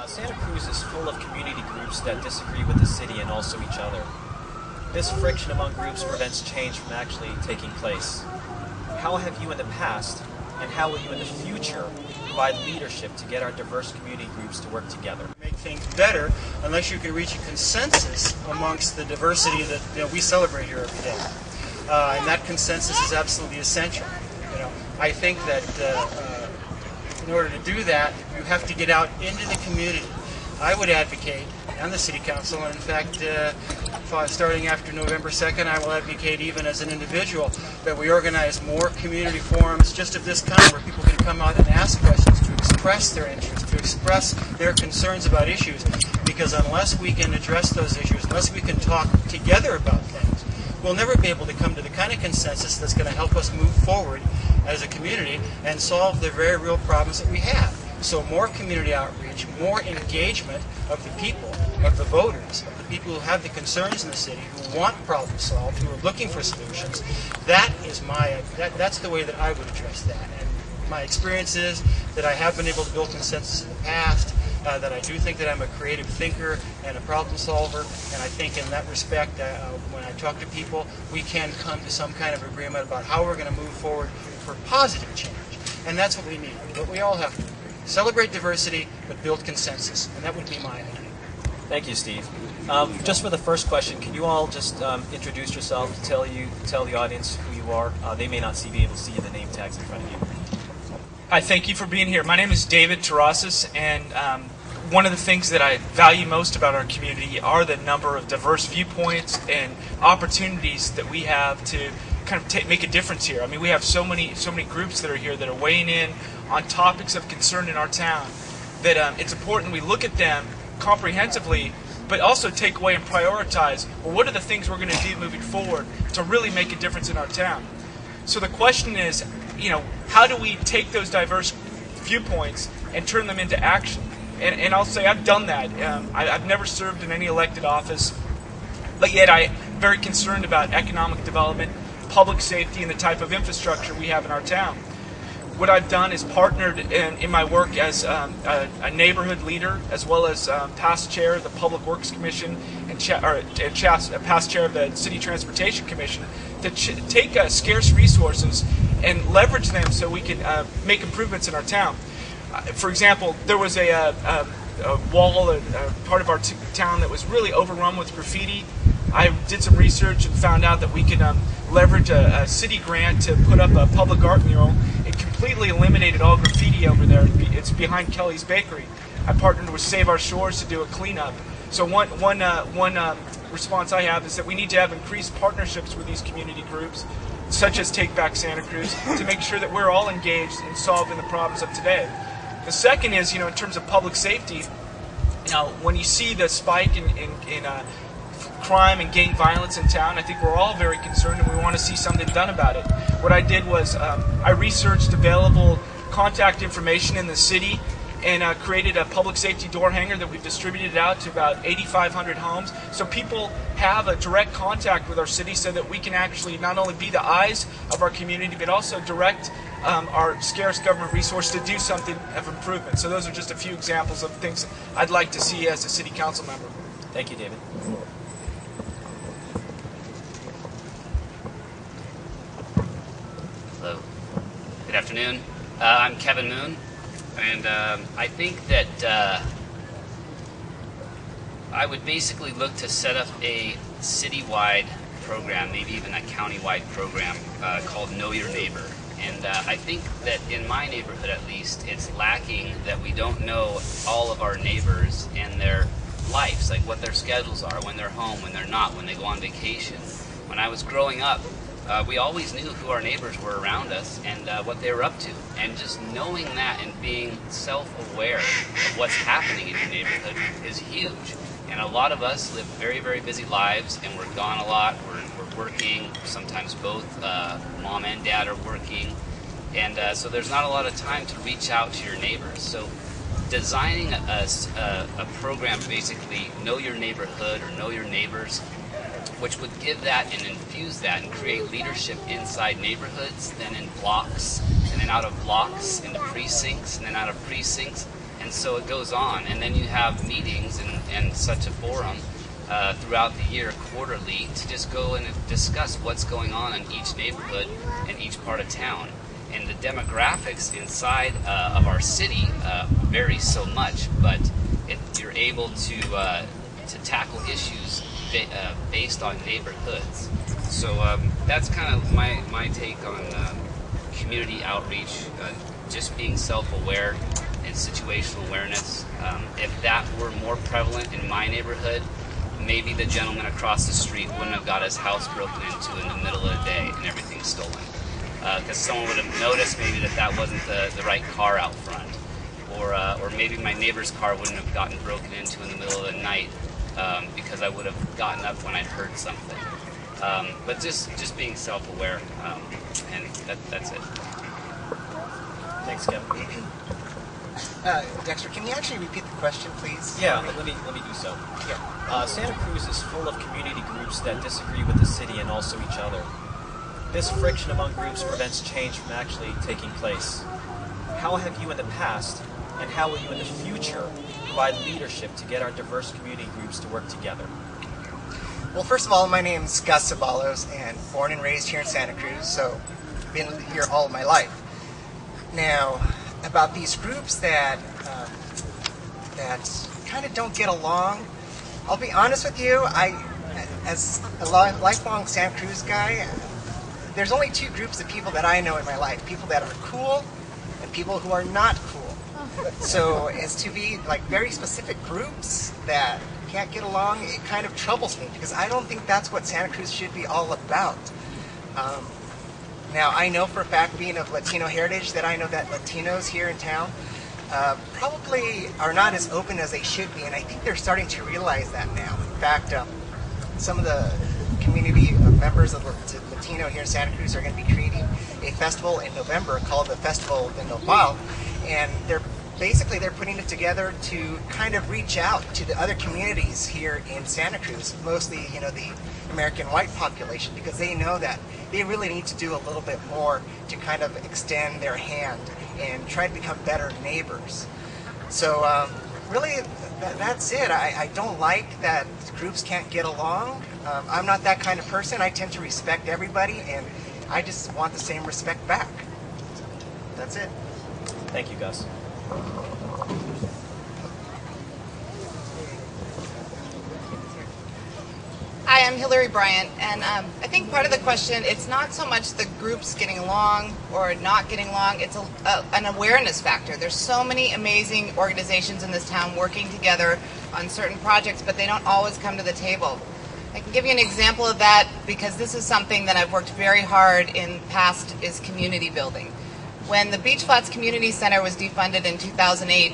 Santa Cruz is full of community groups that disagree with the city and also each other. This friction among groups prevents change from actually taking place. How have you in the past, and how will you in the future, provide leadership to get our diverse community groups to work together? Make things better unless you can reach a consensus amongst the diversity that we celebrate here every day. And that consensus is absolutely essential. I think that in order to do that, you have to get out into the community. I would advocate, and the City Council, and in fact, starting after November 2nd, I will advocate even as an individual that we organize more community forums just of this kind where people can come out and ask questions, to express their interests, to express their concerns about issues. Because unless we can address those issues, unless we can talk together about things, we'll never be able to come to the kind of consensus that's going to help us move forward as a community and solve the very real problems that we have. So more community outreach, more engagement of the people, of the voters, of the people who have the concerns in the city, who want problems solved, who are looking for solutions. That's the way that I would address that. And my experience is that I have been able to build consensus in the past, that I do think that I'm a creative thinker and a problem solver, and I think in that respect, when I talk to people, we can come to some kind of agreement about how we're going to move forward for positive change. And that's what we need. But we all have to celebrate diversity, but build consensus. And that would be my idea. Thank you, Steve. Just for the first question, can you all just introduce yourself, tell the audience who you are? They may not be able to see the name tags in front of you. Hi, thank you for being here. My name is David Terrasas, and one of the things that I value most about our community are the number of diverse viewpoints and opportunities that we have to kind of make a difference here. I mean, we have so many groups that are here that are weighing in on topics of concern in our town that it's important we look at them comprehensively, but also take away and prioritize, well, what are the things we're going to do moving forward to really make a difference in our town? So the question is, how do we take those diverse viewpoints and turn them into action? And I'll say I've done that. I've never served in any elected office, but yet I'm very concerned about economic development, public safety, and the type of infrastructure we have in our town. What I've done is partnered in my work as a neighborhood leader, as well as past chair of the Public Works Commission and past chair of the City Transportation Commission, to take scarce resources and leverage them so we can make improvements in our town. For example, there was a wall, part of our town that was really overrun with graffiti. I did some research and found out that we could leverage a city grant to put up a public art mural. It completely eliminated all graffiti over there. It's behind Kelly's Bakery. I partnered with Save Our Shores to do a cleanup. So one response I have is that we need to have increased partnerships with these community groups, such as Take Back Santa Cruz, to make sure that we're all engaged in solving the problems of today. The second is, in terms of public safety, when you see the spike in crime and gang violence in town, I think we're all very concerned and we want to see something done about it. What I did was I researched available contact information in the city and created a public safety door hanger that we've distributed out to about 8,500 homes, so people have a direct contact with our city so that we can actually not only be the eyes of our community but also direct our scarce government resource to do something of improvement. So those are just a few examples of things I'd like to see as a city council member. Thank you, David. Hello. Good afternoon. I'm Kevin Moon, and I think that I would basically look to set up a citywide program, maybe even a countywide program called Know Your Neighbor. And I think that in my neighborhood, at least, it's lacking that we don't know all of our neighbors and their lives, like what their schedules are, when they're home, when they're not, when they go on vacation. When I was growing up, we always knew who our neighbors were around us and what they were up to. And just knowing that and being self-aware of what's happening in your neighborhood is huge. And a lot of us live very, very busy lives, and we're gone a lot. We're working. Sometimes both mom and dad are working. And so there's not a lot of time to reach out to your neighbors. So designing a program to basically know your neighborhood or know your neighbors, which would give that and infuse that and create leadership inside neighborhoods, then in blocks, and then out of blocks into precincts, and then out of precincts, And so it goes on. And then you have meetings and such a forum throughout the year, quarterly, to just go and discuss what's going on in each neighborhood and each part of town. And the demographics inside of our city vary so much, but you're able to tackle issues based on neighborhoods. So that's kind of my take on community outreach, just being self-aware and situational awareness. If that were more prevalent in my neighborhood, maybe the gentleman across the street wouldn't have got his house broken into in the middle of the day and everything stolen. Because someone would have noticed maybe that wasn't the right car out front. Or maybe my neighbor's car wouldn't have gotten broken into in the middle of the night because I would have gotten up when I'd heard something. But just being self-aware, and that's it. Thanks, Kevin. Dexter, can you actually repeat the question, please? Yeah, let me do so. Yeah. Santa Cruz is full of community groups that disagree with the city and also each other. This friction among groups prevents change from actually taking place. How have you in the past, and how will you in the future, provide leadership to get our diverse community groups to work together? Well, first of all, my name's Gus Zabalos, and born and raised here in Santa Cruz, so been here all of my life. Now, about these groups that kind of don't get along, I'll be honest with you, as a lifelong Santa Cruz guy, there's only two groups of people that I know in my life: people that are cool and people who are not cool. So as to be like very specific groups that can't get along, it kind of troubles me, because I don't think that's what Santa Cruz should be all about. Now, I know for a fact, being of Latino heritage, that I know that Latinos here in town probably are not as open as they should be, and I think they're starting to realize that now. In fact, some of the community members of Latino here in Santa Cruz are going to be creating a festival in November called the Festival de Nopal, and they're putting it together to kind of reach out to the other communities here in Santa Cruz, mostly, the American white population, because they know that they really need to do a little bit more to kind of extend their hand and try to become better neighbors. So really, that's it. I don't like that groups can't get along. I'm not that kind of person. I tend to respect everybody, and I just want the same respect back. That's it. Thank you, Gus. Hi, I'm Hillary Bryant, and I think part of the question, it's not so much the groups getting along or not getting along, it's an awareness factor. There's so many amazing organizations in this town working together on certain projects, but they don't always come to the table. I can give you an example of that, because this is something that I've worked very hard in past, is community building. When the Beach Flats Community Center was defunded in 2008,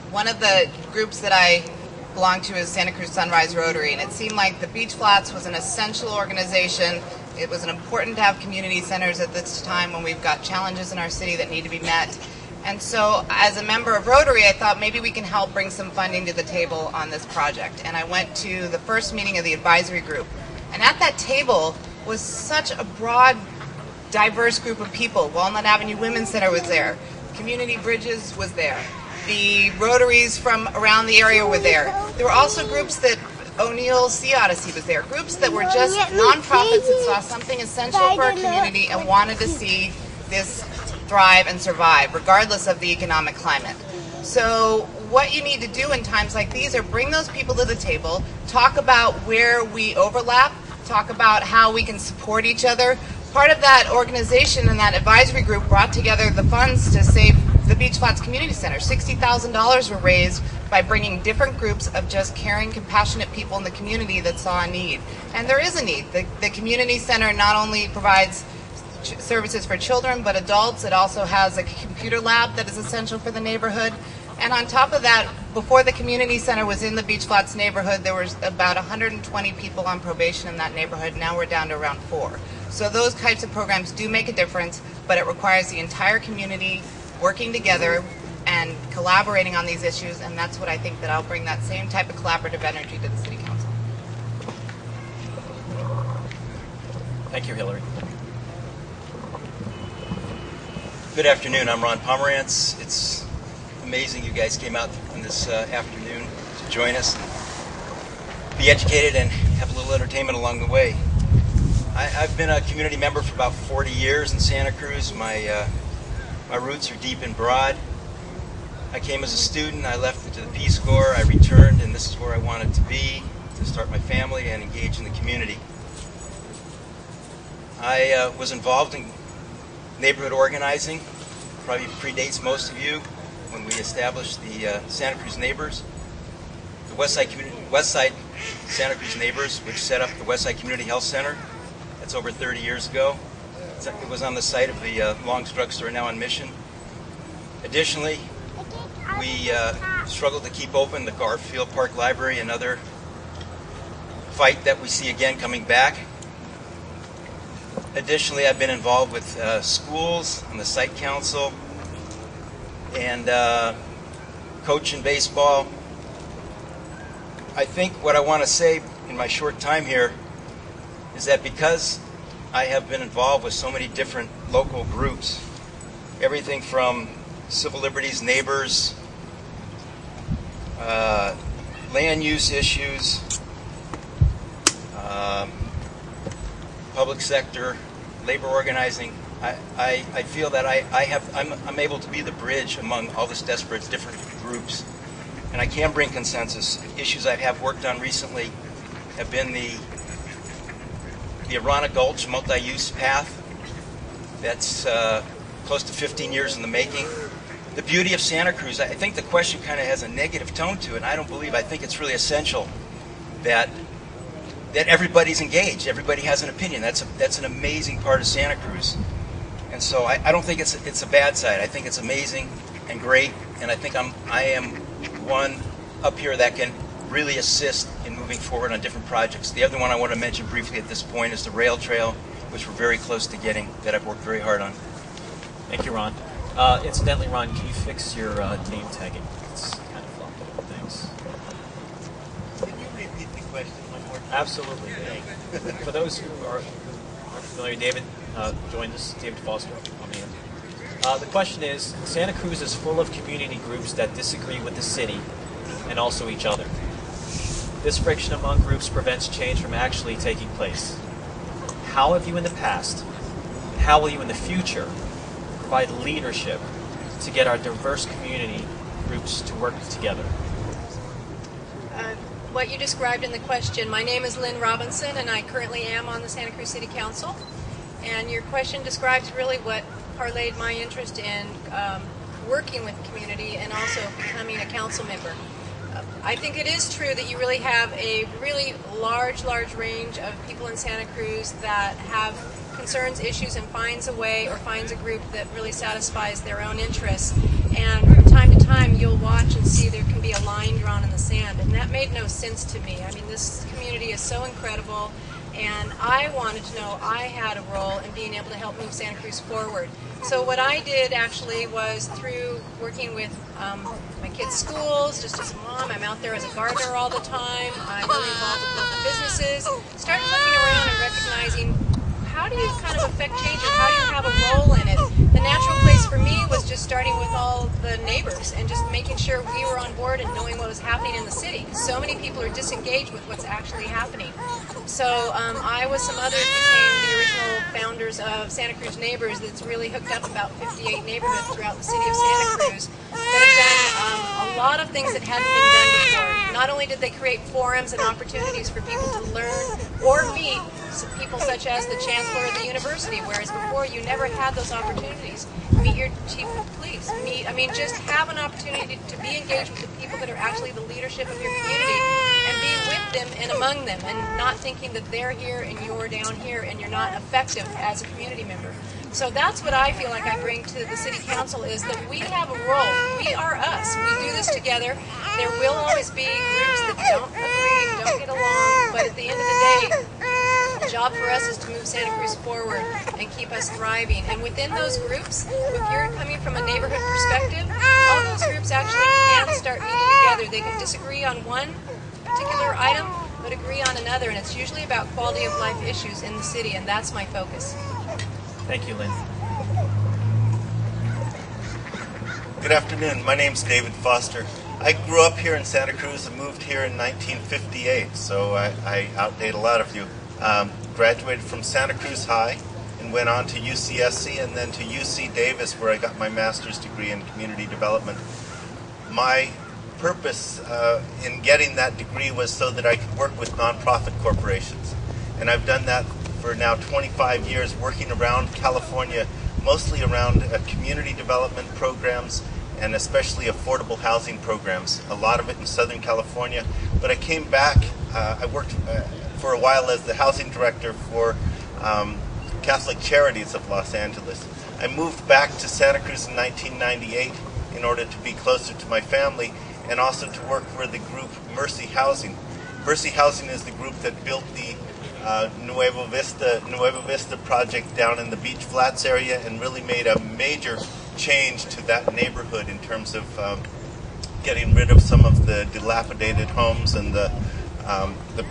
one of the groups that I belonged to is Santa Cruz Sunrise Rotary, and it seemed like the Beach Flats was an essential organization. It was important to have community centers at this time when we've got challenges in our city that need to be met. And so as a member of Rotary, I thought maybe we can help bring some funding to the table on this project. And I went to the first meeting of the advisory group, and at that table was such a broad, diverse group of people. Walnut Avenue Women's Center was there. Community Bridges was there. The Rotaries from around the area were there. There were also groups that O'Neill Sea Odyssey was there. Groups that were just nonprofits that saw something essential for our community and wanted to see this thrive and survive, regardless of the economic climate. So what you need to do in times like these are bring those people to the table, talk about where we overlap, talk about how we can support each other. Part of that organization and that advisory group brought together the funds to save the Beach Flats Community Center. $60,000 were raised by bringing different groups of just caring, compassionate people in the community that saw a need. And there is a need. The community center not only provides services for children but adults. It also has a computer lab that is essential for the neighborhood. And on top of that, before the community center was in the Beach Flats neighborhood, there was about 120 people on probation in that neighborhood. Now we're down to around 4. So those types of programs do make a difference, but it requires the entire community working together and collaborating on these issues, and that's what I think that I'll bring that same type of collaborative energy to the City Council. Thank you, Hillary. Good afternoon. I'm Ron Pomerantz. It's amazing you guys came out on this afternoon to join us and be educated and have a little entertainment along the way. I've been a community member for about 40 years in Santa Cruz. My roots are deep and broad. I came as a student, I left into the Peace Corps, I returned, and this is where I wanted to be, to start my family and engage in the community. I was involved in neighborhood organizing, probably predates most of you, when we established the Santa Cruz Neighbors. The Westside Santa Cruz Neighbors, which set up the Westside Community Health Center. That's over 30 years ago. It was on the site of the Long's Drugstore, now on Mission. Additionally, we struggled to keep open the Garfield Park Library, another fight that we see again coming back. Additionally, I've been involved with schools on the site council and coaching baseball. I think what I want to say in my short time here is that because I have been involved with so many different local groups, everything from civil liberties, neighbors, land use issues, public sector, labor organizing, I feel that I'm able to be the bridge among all this desperate different groups. And I can bring consensus. Issues I have worked on recently have been the Arana Gulch multi-use path. That's close to 15 years in the making. The beauty of Santa Cruz, I think the question kind of has a negative tone to it, and I think it's really essential that everybody's engaged, everybody has an opinion. That's an amazing part of Santa Cruz. And so I don't think it's a bad side. I think it's amazing and great, and I think I am one up here that can really assist in moving forward on different projects. The other one I want to mention briefly at this point is the rail trail, which we're very close to getting, that I've worked very hard on. Thank you, Ron. Incidentally, Ron, can you fix your name tagging? It's kind of flopped over. Thanks. Can you repeat the question one more time? Absolutely. For those who aren't familiar, David joined us, David Foster on the end. The question is, Santa Cruz is full of community groups that disagree with the city and also each other. This friction among groups prevents change from actually taking place. How have you in the past, and how will you in the future, provide leadership to get our diverse community groups to work together? What you described in the question, my name is Lynn Robinson and I currently am on the Santa Cruz City Council. And your question describes really what parlayed my interest in working with the community and also becoming a council member. I think it is true that you really have a really large range of people in Santa Cruz that have concerns, issues, and finds a way or finds a group that really satisfies their own interests. And from time to time, you'll watch and see there can be a line drawn in the sand, and that made no sense to me. I mean, this community is so incredible, and I wanted to know I had a role in being able to help move Santa Cruz forward. So what I did actually was through working with my kids' schools, just as a mom, I'm out there as a gardener all the time, I'm really involved with local businesses, started looking around and recognizing how do you kind of affect change and how do you have a role in it. The natural place for me was just starting with all the neighbors and just making sure we were on board and knowing what was happening in the city. So many people are disengaged with what's actually happening. So I with some others became the original founders of Santa Cruz Neighbors that's really hooked up about 58 neighborhoods throughout the city of Santa Cruz that have done a lot of things that hadn't been done before. Not only did they create forums and opportunities for people to learn or meet people such as the Chancellor of the University, whereas before you never had those opportunities. Meet your chief of police, just have an opportunity to be engaged with the people that are actually the leadership of your community and be with them and among them and not thinking that they're here and you're down here and you're not effective as a community member. So that's what I feel like I bring to the City Council is that we have a role. We are us. We do this together. There will always be groups that don't agree, don't get along, but at the end of the day, the job for us is to move Santa Cruz forward and keep us thriving. And within those groups, if you're coming from a neighborhood perspective, all those groups actually can start meeting together. They can disagree on one particular item, but agree on another. And it's usually about quality of life issues in the city, and that's my focus. Thank you, Lynn. Good afternoon. My name's David Foster. I grew up here in Santa Cruz and moved here in 1958, so I outdate a lot of you. Graduated from Santa Cruz High and went on to UCSC and then to UC Davis, where I got my master's degree in community development. My purpose in getting that degree was so that I could work with nonprofit corporations. And I've done that for now 25 years, working around California, mostly around community development programs and especially affordable housing programs, a lot of it in Southern California. But I came back, I worked for a while as the housing director for Catholic Charities of Los Angeles. I moved back to Santa Cruz in 1998 in order to be closer to my family and also to work for the group Mercy Housing. Mercy Housing is the group that built the Nueva Vista project down in the Beach Flats area and really made a major change to that neighborhood in terms of getting rid of some of the dilapidated homes and the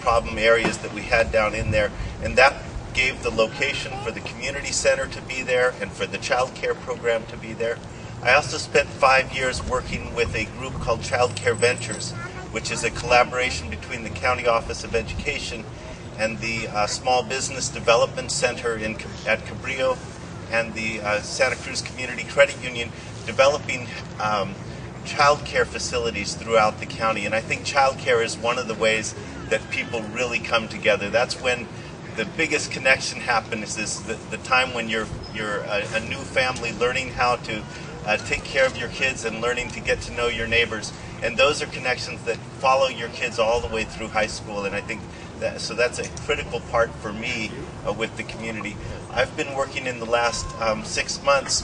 problem areas that we had down in there. And that gave the location for the community center to be there and for the child care program to be there. I also spent 5 years working with a group called Child Care Ventures, which is a collaboration between the County Office of Education and the Small Business Development Center at Cabrillo and the Santa Cruz Community Credit Union, developing child care facilities throughout the county. And I think child care is one of the ways that people really come together. That's when the biggest connection happens, is the time when you're a new family learning how to take care of your kids and learning to get to know your neighbors. And those are connections that follow your kids all the way through high school. And I think so that's a critical part for me with the community. I've been working in the last 6 months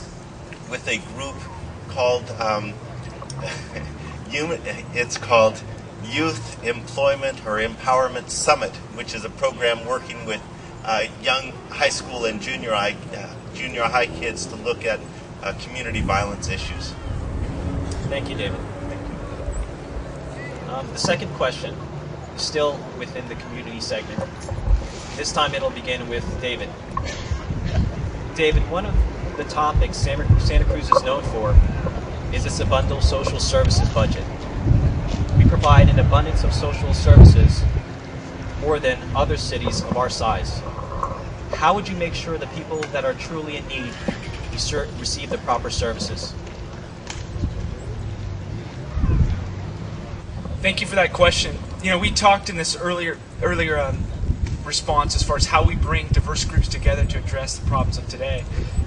with a group called it's called Youth Employment or Empowerment Summit, which is a program working with young high school and junior high kids to look at community violence issues. Thank you, David. The second question, still within the community segment. This time it'll begin with David. David, one of the topics Santa Cruz is known for is its abundant social services budget. We provide an abundance of social services, more than other cities of our size. How would you make sure the people that are truly in need receive the proper services? Thank you for that question. You know, we talked in this earlier response as far as how we bring diverse groups together to address the problems of today.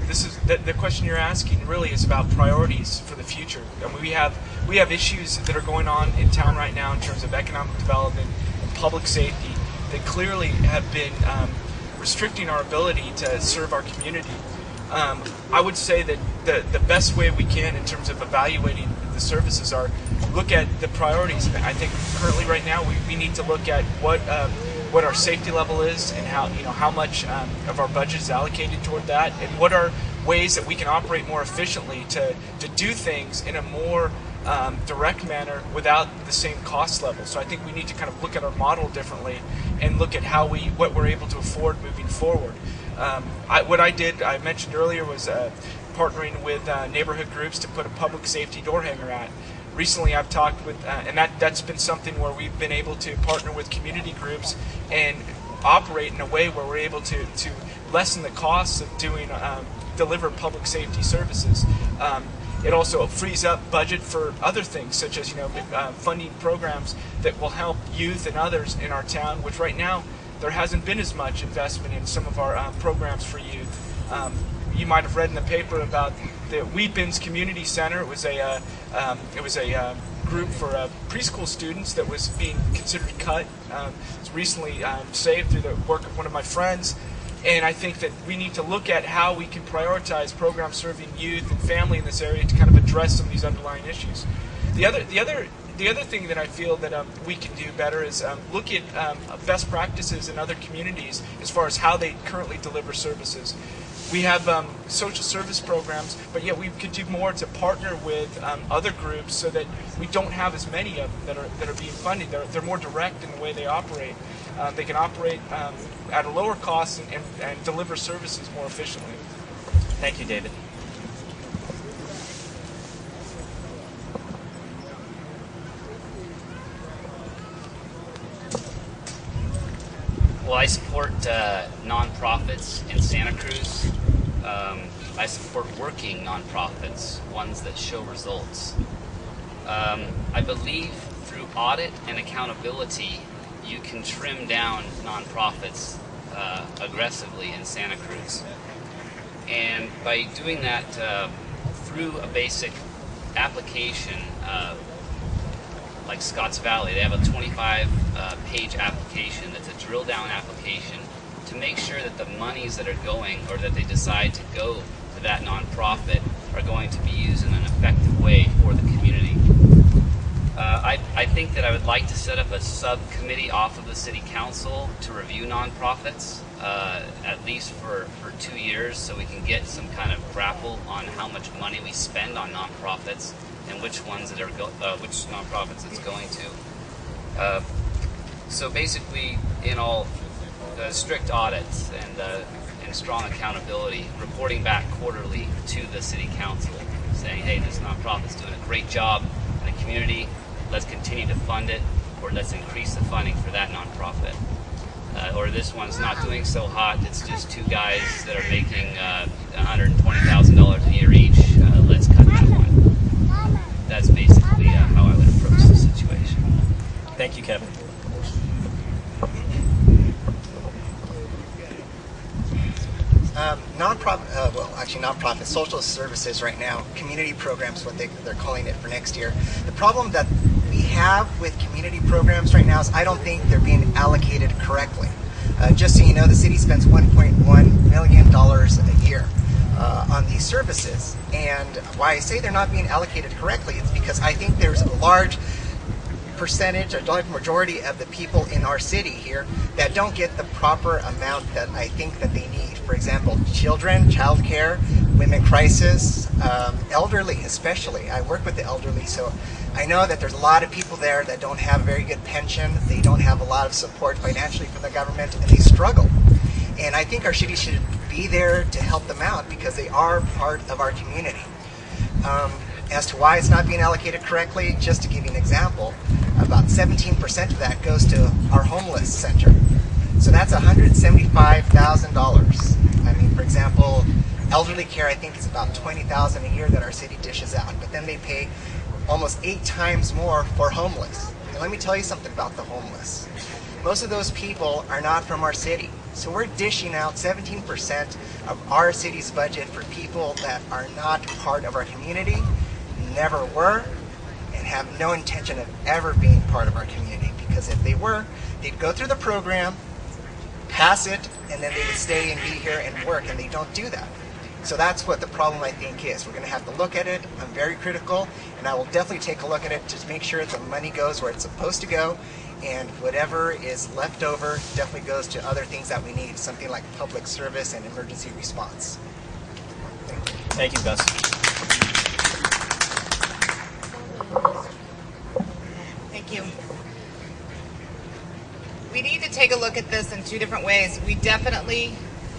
This is the question you're asking really is about priorities for the future. I mean, we have issues that are going on in town right now in terms of economic development and public safety that clearly have been restricting our ability to serve our community. I would say that the best way we can in terms of evaluating the services are look at the priorities. I think currently right now we need to look at what our safety level is and how much of our budget is allocated toward that, and what are ways that we can operate more efficiently to do things in a more direct manner without the same cost level. So I think we need to kind of look at our model differently and look at what we're able to afford moving forward. What I mentioned earlier was partnering with neighborhood groups to put a public safety door hanger at. Recently I've talked with, and that's been something where we've been able to partner with community groups and operate in a way where we're able to lessen the costs of deliver public safety services. It also frees up budget for other things, such as funding programs that will help youth and others in our town, which right now there hasn't been as much investment in some of our programs for youth. You might have read in the paper about the Weepins Community Center. It was a group for preschool students that was being considered cut. It was recently saved through the work of one of my friends. And I think that we need to look at how we can prioritize programs serving youth and family in this area to kind of address some of these underlying issues. The other thing that I feel that we can do better is look at best practices in other communities as far as how they currently deliver services. We have social service programs, but yet we could do more to partner with other groups so that we don't have as many of them that are being funded. They're more direct in the way they operate. They can operate at a lower cost and deliver services more efficiently. Thank you, David. Well, I support nonprofits in Santa Cruz. I support working nonprofits, ones that show results. I believe through audit and accountability, you can trim down nonprofits aggressively in Santa Cruz. And by doing that through a basic application, like Scotts Valley, they have a 25-page application that's a drill-down application to make sure that the monies that are going, or that they decide to go to that nonprofit, are going to be used in an effective way for the community. I think that I would like to set up a subcommittee off of the City Council to review nonprofits, at least for 2 years, so we can get some kind of grapple on how much money we spend on nonprofits and which ones that are which nonprofits it's going to. So basically, in all, strict audits and strong accountability, reporting back quarterly to the City Council, saying, hey, this nonprofit's doing a great job in the community, let's continue to fund it, or let's increase the funding for that nonprofit. Or this one's not doing so hot, it's just two guys that are making $120,000 a year each, let's cut that one. That's basically how I would approach the situation. Thank you, Kevin. Nonprofit social services right now, community programs, what they're calling it for next year. The problem that we have with community programs right now is I don't think they're being allocated correctly. Just so you know, the city spends $1.1 million a year on these services. And why I say they're not being allocated correctly is because I think there's a large percentage, a large majority of the people in our city here that don't get the proper amount that I think that they need. For example, children, child care, women crisis, elderly especially. I work with the elderly, so I know that there's a lot of people there that don't have a very good pension, they don't have a lot of support financially from the government, and they struggle. And I think our city should be there to help them out because they are part of our community. As to why it's not being allocated correctly, just to give you an example, about 17% of that goes to our homeless center. So that's $175,000. I mean, for example, elderly care, I think, is about $20,000 a year that our city dishes out, but then they pay almost 8 times more for homeless. And let me tell you something about the homeless. Most of those people are not from our city. So we're dishing out 17% of our city's budget for people that are not part of our community, never were, and have no intention of ever being part of our community. Because if they were, they'd go through the program, pass it, and then they would stay and be here and work, and they don't do that. So that's what the problem, I think, is. We're going to have to look at it. I'm very critical, and I will definitely take a look at it to make sure the money goes where it's supposed to go, and whatever is left over definitely goes to other things that we need, something like public service and emergency response. Thank you, Gus. Thank you. We need to take a look at this in 2 different ways. We definitely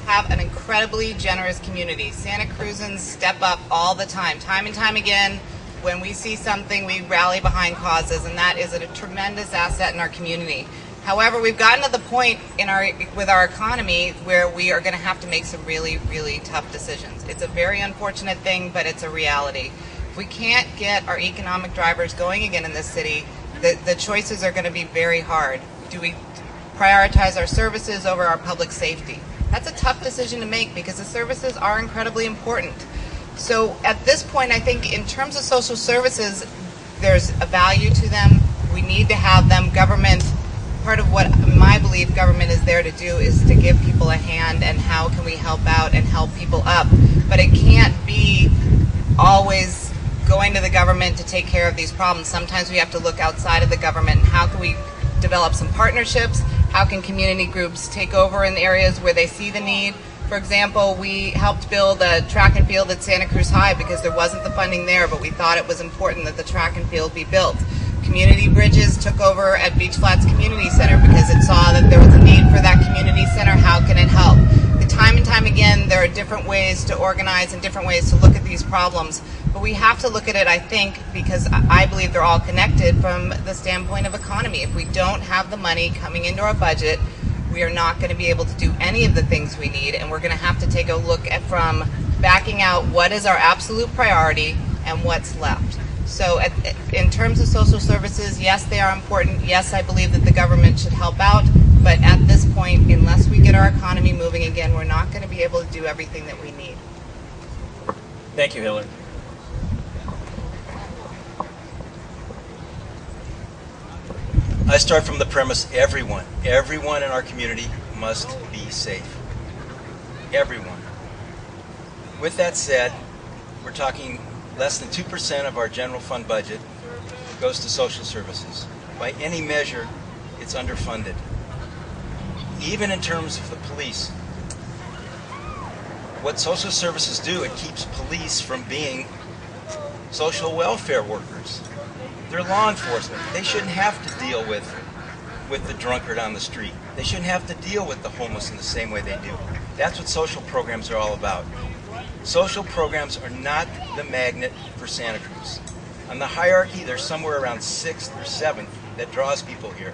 have an incredibly generous community. Santa Cruzans step up all the time and time again. When we see something, we rally behind causes, and that is a tremendous asset in our community. However, we've gotten to the point with our economy where we are going to have to make some really, really tough decisions. It's a very unfortunate thing, but it's a reality. If we can't get our economic drivers going again in this city, the choices are going to be very hard. Do we prioritize our services over our public safety? That's a tough decision to make because the services are incredibly important. So at this point, I think in terms of social services, there's a value to them. We need to have them. Government, part of what my belief government is there to do is to give people a hand, and how can we help out and help people up. But it can't be always going to the government to take care of these problems. Sometimes we have to look outside of the government, and how can we develop some partnerships? How can community groups take over in areas where they see the need? For example, we helped build a track and field at Santa Cruz High because there wasn't the funding there, but we thought it was important that the track and field be built. Community Bridges took over at Beach Flats Community Center because it saw that there was a need for that community center. How can it help? Time and time again, there are different ways to organize and different ways to look at these problems. But we have to look at it, I think, because I believe they're all connected from the standpoint of economy. If we don't have the money coming into our budget, we are not going to be able to do any of the things we need, and we're going to have to take a look at from backing out what is our absolute priority and what's left. So in terms of social services, yes, they are important. Yes, I believe that the government should help out, but at this point, unless we get our economy moving again, we're not going to be able to do everything that we need. Thank you, Hillary. I start from the premise everyone in our community must be safe. Everyone. With that said, we're talking less than 2% of our general fund budget goes to social services. By any measure, it's underfunded. Even in terms of the police. What social services do, it keeps police from being social welfare workers. They're law enforcement. They shouldn't have to deal with the drunkard on the street. They shouldn't have to deal with the homeless in the same way they do. That's what social programs are all about. Social programs are not the magnet for Santa Cruz. On the hierarchy, there's somewhere around 6th or 7th that draws people here.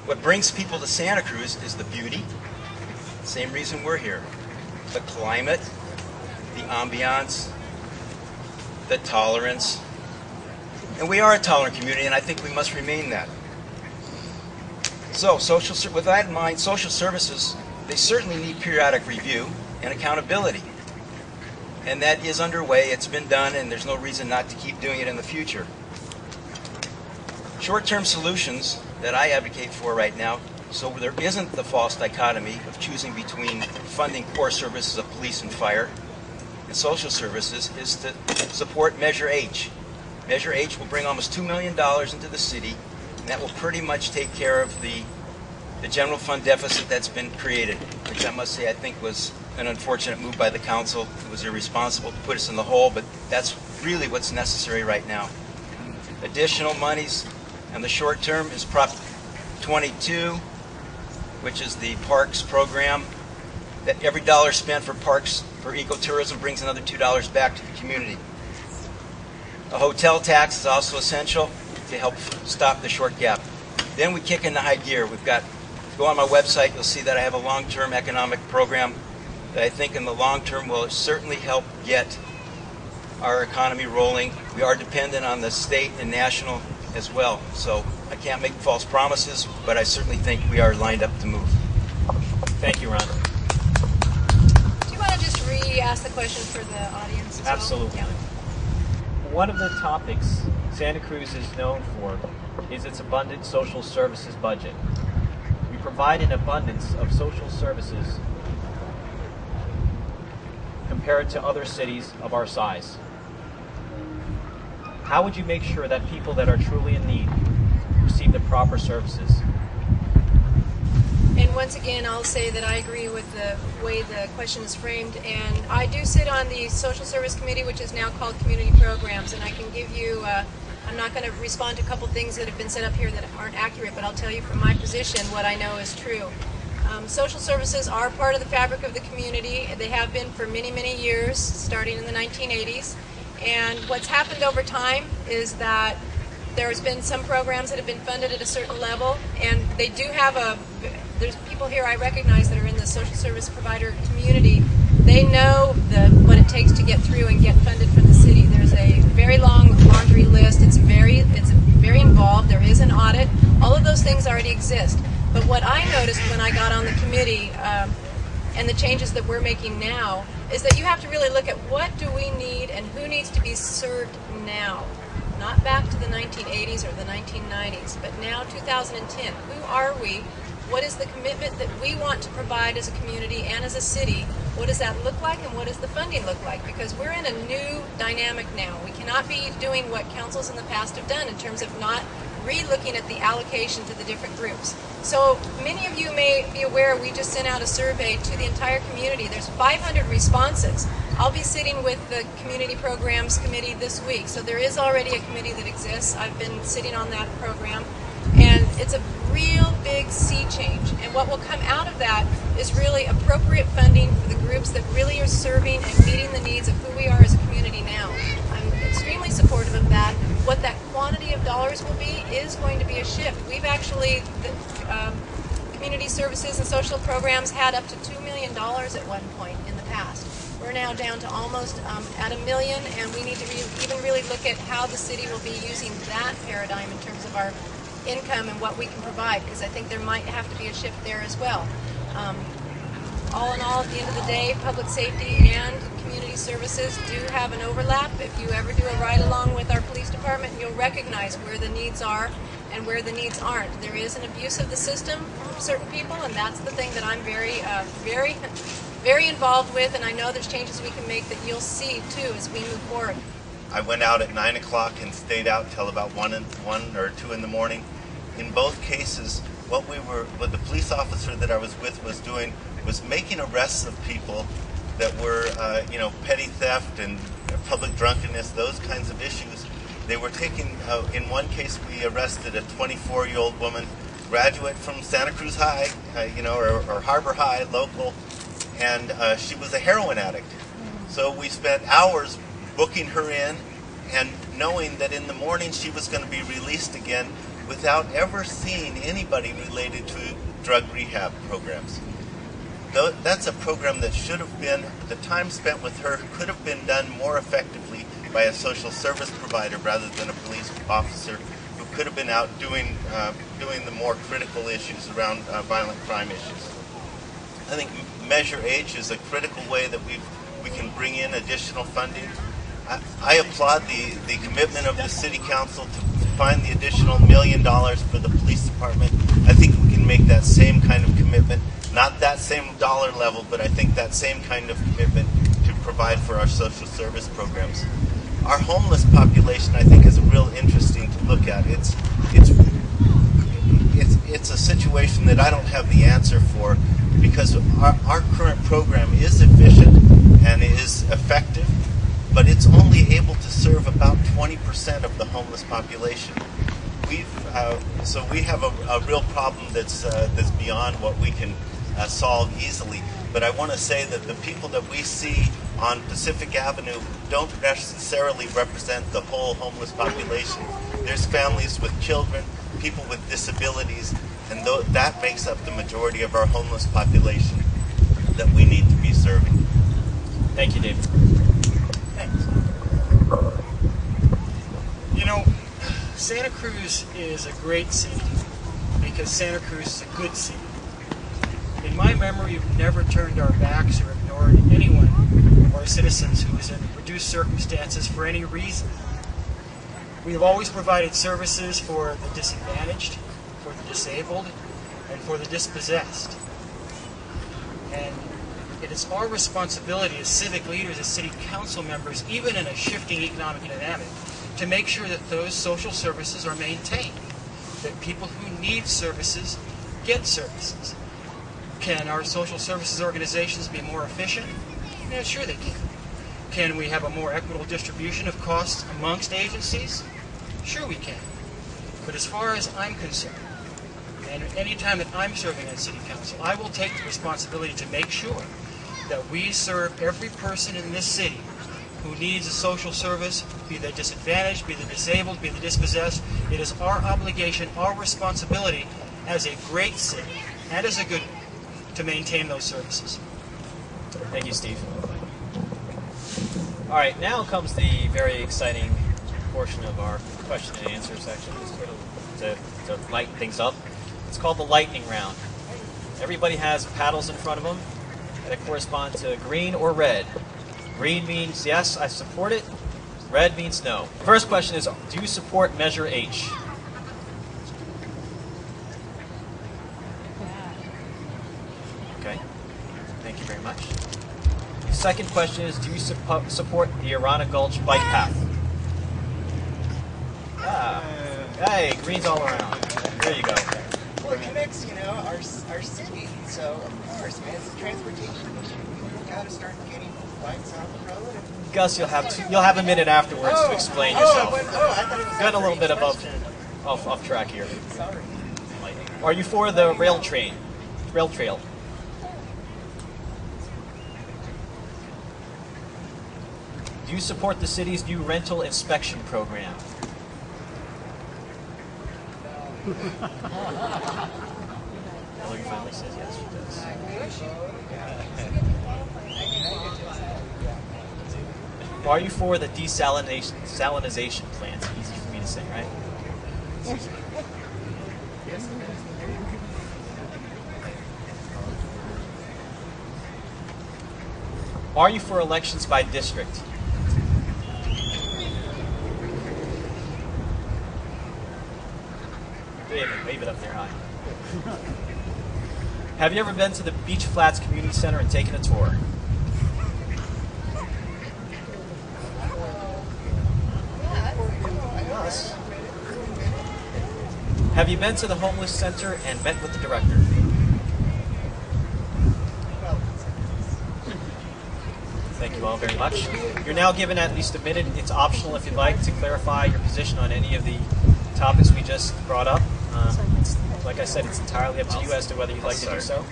What brings people to Santa Cruz is the beauty, same reason we're here. The climate, the ambiance, the tolerance. And we are a tolerant community, and I think we must remain that. So, with that in mind, social services, they certainly need periodic review and accountability. And that is underway, it's been done, and there's no reason not to keep doing it in the future. Short-term solutions that I advocate for right now, so there isn't the false dichotomy of choosing between funding core services of police and fire and social services, is to support Measure H. Measure H will bring almost $2 million into the city, and that will pretty much take care of the general fund deficit that's been created, which I must say I think was an unfortunate move by the council. It was irresponsible to put us in the hole, but that's really what's necessary right now. Additional monies in the short term is Prop 22, which is the parks program. That every dollar spent for parks, for ecotourism, brings another $2 back to the community. A hotel tax is also essential to help stop the short gap. Then we kick into high gear. Go on my website, you'll see that I have a long-term economic program that I think in the long term will certainly help get our economy rolling. We are dependent on the state and national as well. So I can't make false promises, but I certainly think we are lined up to move. Thank you, Ron. Do you want to just re-ask the question for the audience as well? Absolutely. Yeah. One of the topics Santa Cruz is known for is its abundant social services budget. We provide an abundance of social services compared to other cities of our size. How would you make sure that people that are truly in need receive the proper services? And once again, I'll say that I agree with the way the question is framed. And I do sit on the Social Service Committee, which is now called Community Programs. And I can give you, I'm not going to respond to a couple things that have been said up here that aren't accurate, but I'll tell you from my position what I know is true. Social services are part of the fabric of the community. They have been for many, many years, starting in the 1980s. And what's happened over time is that there's been some programs that have been funded at a certain level, and they do have there's people here I recognize that are in the social service provider community. They know what it takes to get through and get funded from the city. There's a very long laundry list. It's very involved. There is an audit. All of those things already exist. But what I noticed when I got on the committee, and the changes that we're making now, is that you have to really look at what do we need and who needs to be served now. Not back to the 1980s or the 1990s, but now 2010. Who are we? What is the commitment that we want to provide as a community and as a city? What does that look like, and what does the funding look like? Because we're in a new dynamic now. We cannot be doing what councils in the past have done in terms of not re-looking at the allocation to the different groups. So many of you may be aware we just sent out a survey to the entire community. There's 500 responses. I'll be sitting with the Community Programs Committee this week. So there is already a committee that exists. I've been sitting on that program. And it's a real big sea change. And what will come out of that is really appropriate funding for the groups that really are serving and meeting the needs of who we are as a community now. I'm extremely supportive of that. What that quantity of dollars will be is going to be a shift. We've actually, the community services and social programs had up to $2 million at one point in the past. We're now down to almost at $1 million, and we need to even really look at how the city will be using that paradigm in terms of our income and what we can provide, because I think there might have to be a shift there as well. All in all, at the end of the day, public safety and community services do have an overlap. If you ever do a ride-along with our police department, you'll recognize where the needs are and where the needs aren't. There is an abuse of the system from certain people, and that's the thing that I'm very involved with, and I know there's changes we can make that you'll see, too, as we move forward. I went out at 9 o'clock and stayed out till about 1 or 2 in the morning. In both cases, what the police officer that I was with was doing was making arrests of people that were, petty theft and public drunkenness, those kinds of issues. They were taking, in one case we arrested a 24-year-old woman, graduate from Santa Cruz High, or Harbor High, local, and she was a heroin addict. So we spent hours booking her in and knowing that in the morning she was going to be released again without ever seeing anybody related to drug rehab programs. That's a program that should have been, the time spent with her could have been done more effectively by a social service provider rather than a police officer who could have been out doing the more critical issues around violent crime issues. I think Measure H is a critical way that we can bring in additional funding. I applaud the commitment of the City Council to find the additional $1 million for the police department. I think we can make that same kind of commitment, not that same dollar level, but I think that same kind of commitment to provide for our social service programs. Our homeless population, I think, is real interesting to look at. It's a situation that I don't have the answer for, because our current program is efficient and is effective, but it's only able to serve about 20% of the homeless population. So we have a real problem that's beyond what we can solve easily. But I want to say that the people that we see on Pacific Avenue don't necessarily represent the whole homeless population. There's families with children, people with disabilities, and that makes up the majority of our homeless population that we need to be serving. Thank you, David. Thanks. Santa Cruz is a great city because Santa Cruz is a good city. In my memory, we've never turned our backs or ignored anyone of our citizens who is in reduced circumstances for any reason. We have always provided services for the disadvantaged, for the disabled, and for the dispossessed. And it is our responsibility as civic leaders, as city council members, even in a shifting economic dynamic, to make sure that those social services are maintained, that people who need services get services. Can our social services organizations be more efficient? Yeah, sure they can. Can we have a more equitable distribution of costs amongst agencies? Sure we can. But as far as I'm concerned, and any time that I'm serving on City Council, I will take the responsibility to make sure that we serve every person in this city who needs a social service, be they disadvantaged, be they disabled, be they dispossessed. It is our obligation, our responsibility as a great city and as a good one to maintain those services. Thank you, Steve. All right, now comes the very exciting portion of our question and answer section, to lighten things up. It's called the lightning round. Everybody has paddles in front of them that correspond to green or red. Green means yes, I support it. Red means no. First question is, do you support Measure H? Okay, thank you very much. The second question is, do you support the Arana Gulch bike path? Hey, green's all around. There you go. Well, it connects, our city. So, of course, man, it's a transportation issue. We've got to start getting bikes on the road. Gus, you'll have a minute afterwards to explain yourself. I thought it was Got a little bit off track here. Sorry. Are you for the rail trail? Do you support the city's new rental inspection program? Hillary finally says yes, she does. Are you for the desalinization plant? Easy for me to say, right? Are you for elections by district? Wave it up there high. Have you ever been to the Beach Flats Community Center and taken a tour? Yes. Have you been to the homeless center and met with the director? Thank you all very much. You're now given at least a minute. It's optional if you'd like to clarify your position on any of the topics we just brought up. Like I said, it's entirely up to you as to whether you'd like to do so.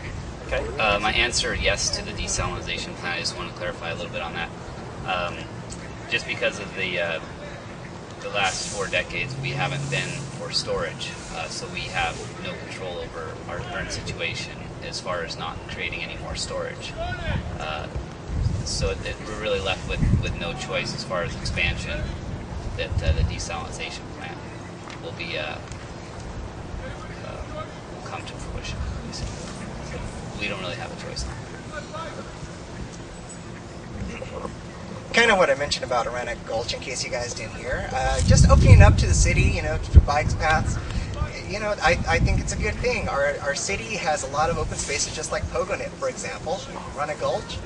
Okay. My answer, yes, to the desalinization plant. I just want to clarify a little bit on that. Just because of the last 4 decades, we haven't been for storage, so we have no control over our current situation as far as not creating any more storage. So we're really left with no choice as far as expansion. That the desalinization plant will be come to fruition. We don't really have a choice. Kind of what I mentioned about Arena Gulch, in case you guys didn't hear. Just opening up to the city, you know, for bikes paths. You know, I think it's a good thing. Our city has a lot of open spaces, just like Pogonip, for example, Arena Gulch.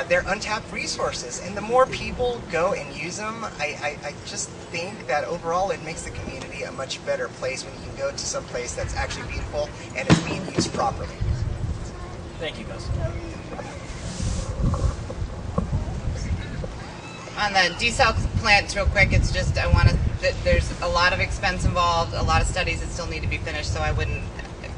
They're untapped resources, and the more people go and use them, I just think that overall it makes the community a much better place when you can go to some place that's actually beautiful and is being used properly. Thank you, Gus. On the desal plants, real quick, it's just there's a lot of expense involved, a lot of studies that still need to be finished, so I wouldn't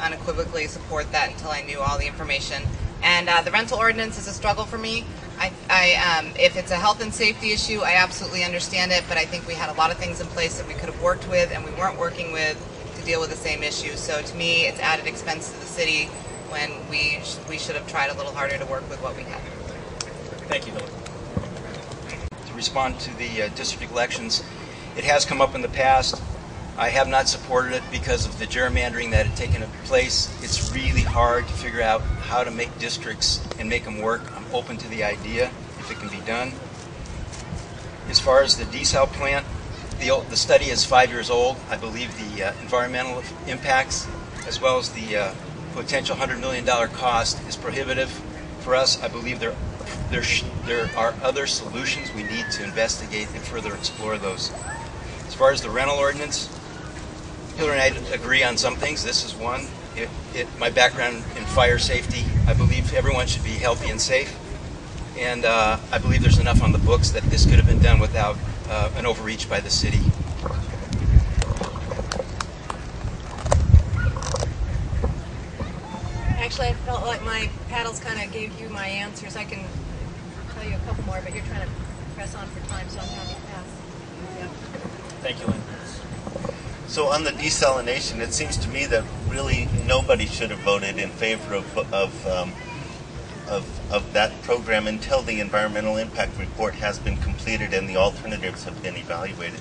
unequivocally support that until I knew all the information. And the rental ordinance is a struggle for me. If it's a health and safety issue, I absolutely understand it, but I think we had a lot of things in place that we could have worked with and we weren't working with to deal with the same issue. So to me, it's added expense to the city when we should have tried a little harder to work with what we had. Thank you, Hillary. To respond to the district elections, it has come up in the past. I have not supported it because of the gerrymandering that had taken place. It's really hard to figure out how to make districts and make them work. I'm open to the idea if it can be done. As far as the desal plant, the study is 5 years old. I believe the environmental impacts as well as the potential $100 million cost is prohibitive for us. I believe there are other solutions we need to investigate and further explore those. As far as the rental ordinance, Hillary and I agree on some things. This is one. My background in fire safety, I believe everyone should be healthy and safe. And I believe there's enough on the books that this could have been done without an overreach by the city. Actually, I felt like my paddles kind of gave you my answers. I can tell you a couple more, but you're trying to press on for time, so I'm happy to pass. Yeah. Thank you, Lynn. So on the desalination, it seems to me that really nobody should have voted in favor of that program until the environmental impact report has been completed and the alternatives have been evaluated.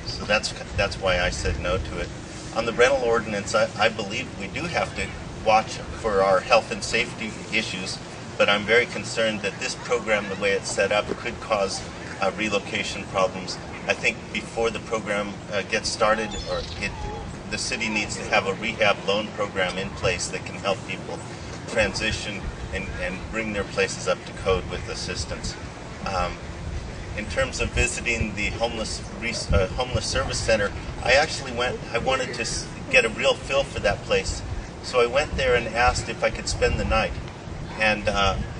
So that's why I said no to it. On the rental ordinance, I believe we do have to watch for our health and safety issues, but I'm very concerned that this program, the way it's set up, could cause relocation problems. I think before the program gets started, the city needs to have a rehab loan program in place that can help people transition and bring their places up to code with assistance. In terms of visiting the homeless service center, I wanted to get a real feel for that place. So I went there and asked if I could spend the night and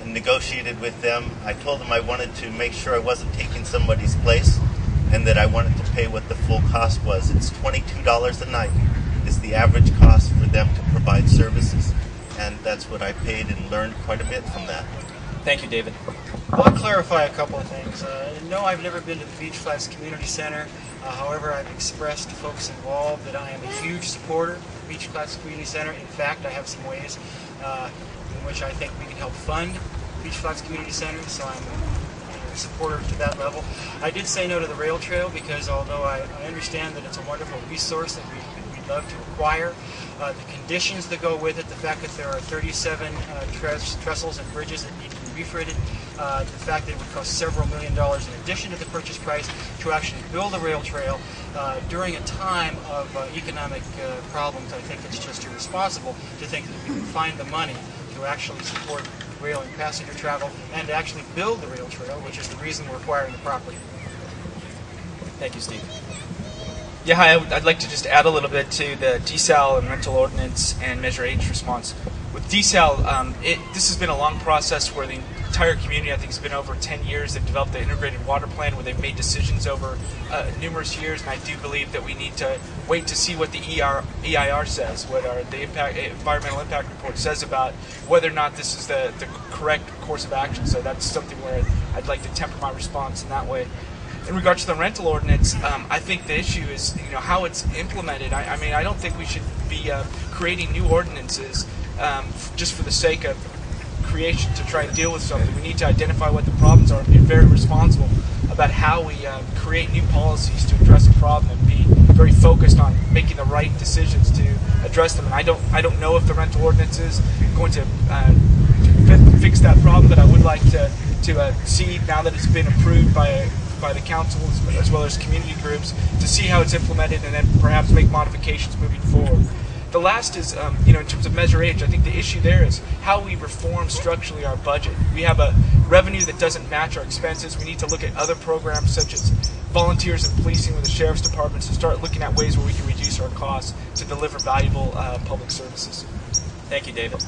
negotiated with them. I told them I wanted to make sure I wasn't taking somebody's place and that I wanted to pay what the full cost was. It's $22 a night is the average cost for them to provide services. And that's what I paid and learned quite a bit from that. Thank you, David. I'll clarify a couple of things. No, I've never been to the Beach Flats Community Center. However, I've expressed to folks involved that I am a huge supporter of the Beach Flats Community Center. In fact, I have some ways in which I think we can help fund Beach Flats Community Center, so I'm a supporter to that level. I did say no to the rail trail because although I understand that it's a wonderful resource that we'd love to acquire, the conditions that go with it, the fact that there are 37 trestles and bridges that need to be refitted, the fact that it would cost several $1 million in addition to the purchase price to actually build a rail trail during a time of economic problems, I think it's just irresponsible to think that we can find the money to actually support rail and passenger travel and to actually build the rail trail, which is the reason we're acquiring the property. Thank you, Steve. Yeah, hi, I'd like to just add a little bit to the desal and rental ordinance and Measure H response. With desal, this has been a long process where the entire community, I think it's been over 10 years, they've developed the integrated water plan where they've made decisions over numerous years, and I do believe that we need to wait to see what the EIR says, what the environmental impact report says about whether or not this is the correct course of action. So that's something where I'd like to temper my response in that way. In regards to the rental ordinance, I think the issue is how it's implemented. I mean, I don't think we should be creating new ordinances just for the sake of creation to try and deal with something. We need to identify what the problems are and be very responsible about how we create new policies to address a problem and be very focused on making the right decisions to address them. And I don't know if the rental ordinance is going to fix that problem, but I would like to see, now that it's been approved by the council as well as community groups, to see how it's implemented and then perhaps make modifications moving forward. The last is, in terms of Measure H, I think the issue there is how we reform structurally our budget. We have a revenue that doesn't match our expenses. We need to look at other programs such as volunteers and policing with the sheriff's departments to start looking at ways where we can reduce our costs to deliver valuable public services. Thank you, David.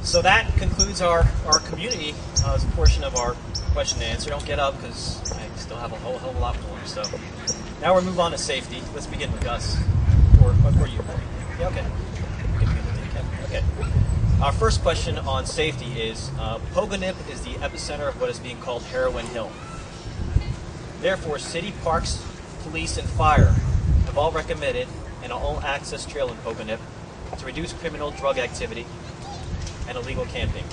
So that concludes our community portion of our question and answer. Don't get up because I still have a whole hell of a lot more. So now we'll move on to safety. Let's begin with Gus. Or you. Yeah, okay. Okay. Our first question on safety is, Pogonip is the epicenter of what is being called Heroin Hill. Therefore, city parks, police, and fire have all recommended an all-access trail in Pogonip to reduce criminal drug activity and illegal camping.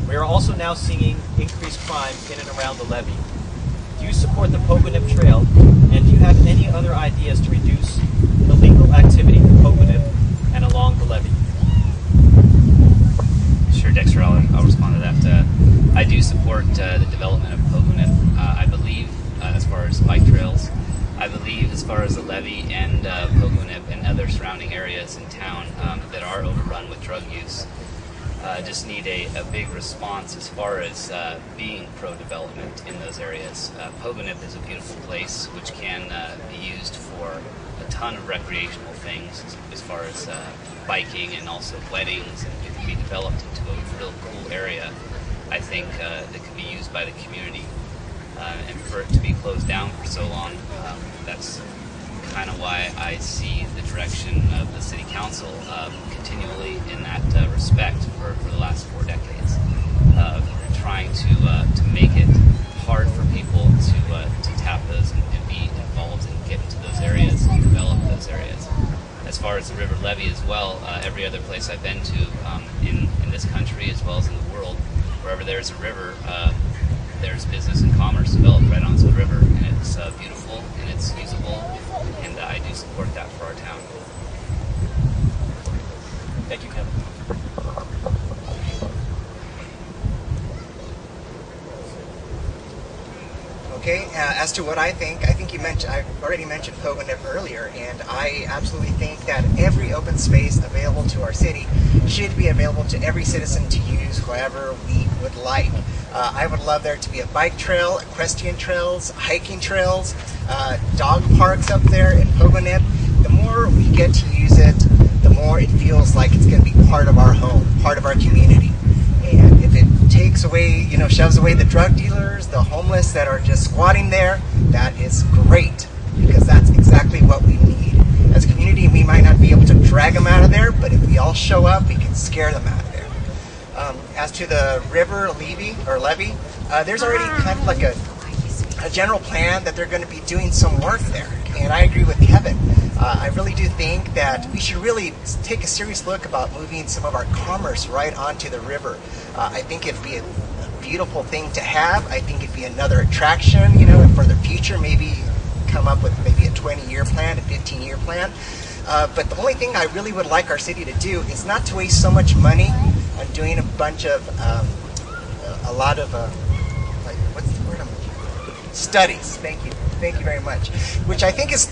We are also now seeing increased crime in and around the levee. Do you support the Pogonip Trail, and do you have any other ideas to reduce illegal activity in Pogonip and along the levee? Sure, Dexter, I'll respond to that. I do support the development of Pogonip. I believe, as far as bike trails, I believe as far as the levee and Pogonip and other surrounding areas in town that are overrun with drug use, just need a big response as far as being pro-development in those areas. Pogonip is a beautiful place which can be used for a ton of recreational things as far as biking and also weddings, and it can be developed into a real cool area, I think, that can be used by the community. And for it to be closed down for so long, that's kind of why I see the direction of the city council continually in that respect for the last 4 decades, trying to make it hard for people to tap those and be involved and get into those areas and develop those areas. As far as the river levee as well, every other place I've been to in this country as well as in the world, wherever there's a river, there's business and commerce developed right onto the river, and it's beautiful and it's usable, and I do support that for our town. Thank you, Kevin. Okay, as to what I think I've already mentioned Pogonip earlier, and I absolutely think that every open space available to our city should be available to every citizen to use however we would like. I would love there to be a bike trail, equestrian trails, hiking trails, dog parks up there in Pogonip. The more we get to use it, the more it feels like it's going to be part of our home, part of our community. And if it takes away, shoves away the drug dealers, the homeless that are just squatting there, that is great, because that's exactly what we need. As a community, we might not be able to drag them out of there, but if we all show up, we can scare them out of there. As to the river levy, there's already kind of like a general plan that they're going to be doing some work there. And I agree with Kevin. I really do think that we should really take a serious look about moving some of our commerce right onto the river. I think it'd be a beautiful thing to have. I think it'd be another attraction, you know, for the future. Maybe come up with maybe a 20-year plan, a 15-year plan. But the only thing I really would like our city to do is not to waste so much money on doing a bunch of, a lot of, like, what's the word? Studies. Thank you very much. Which I think is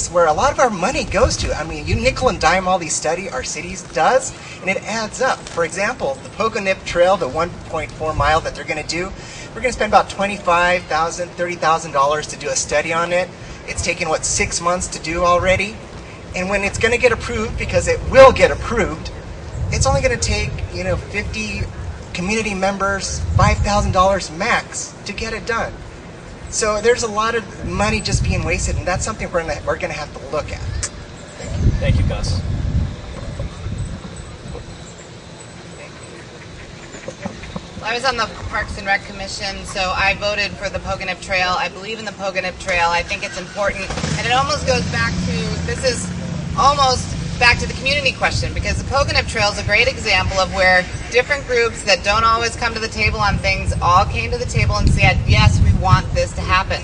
where a lot of our money goes to. I mean, you nickel and dime all these studies our cities does, and it adds up. For example, the Pogonip Trail, the 1.4 mile that they're going to do, we're going to spend about $25,000, $30,000 to do a study on it. It's taken, what, 6 months to do already? And when it's going to get approved, because it will get approved, it's only going to take, you know, 50 community members, $5,000 max to get it done. So there's a lot of money just being wasted, and that's something we're going to have to look at. Thank you, Gus. I was on the Parks and Rec Commission, so I voted for the Pogonip Trail. I believe in the Pogonip Trail. I think it's important, and it almost goes back to, this is almost back to the community question, because the Pogonip Trail is a great example of where different groups that don't always come to the table on things all came to the table and said, yes, we want this to happen.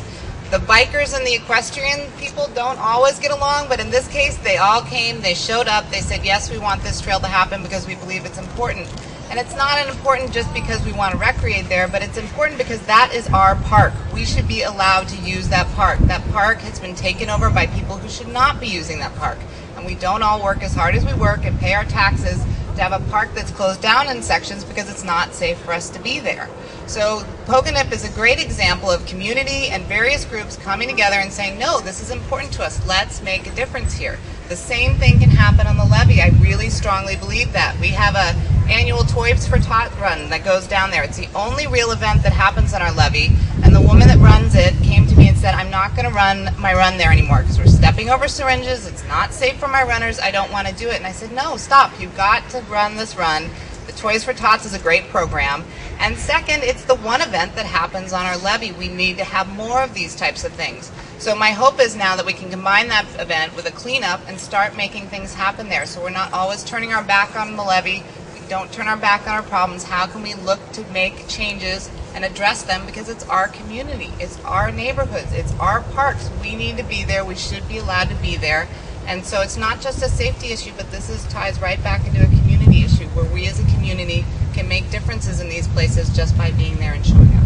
The bikers and the equestrian people don't always get along, but in this case, they all came, they showed up, they said, yes, we want this trail to happen because we believe it's important. And it's not important just because we want to recreate there, but it's important because that is our park. We should be allowed to use that park. That park has been taken over by people who should not be using that park. And we don't all work as hard as we work and pay our taxes to have a park that's closed down in sections because it's not safe for us to be there. So Pogonip is a great example of community and various groups coming together and saying, no, this is important to us. Let's make a difference here. The same thing can happen on the levee. I really strongly believe that. We have an annual Toys for Tots run that goes down there. It's the only real event that happens on our levee, and the woman that runs it came to me and said, I'm not going to run my run there anymore because we're stepping over syringes. It's not safe for my runners. I don't want to do it. And I said, no, stop. You've got to run this run. The Toys for Tots is a great program. And second, it's the one event that happens on our levee. We need to have more of these types of things. So my hope is now that we can combine that event with a cleanup and start making things happen there. So we're not always turning our back on the levee. We don't turn our back on our problems. How can we look to make changes and address them? Because it's our community. It's our neighborhoods. It's our parks. We need to be there. We should be allowed to be there. And so it's not just a safety issue, but this ties right back into a community issue where we as a community can make differences in these places just by being there and showing up.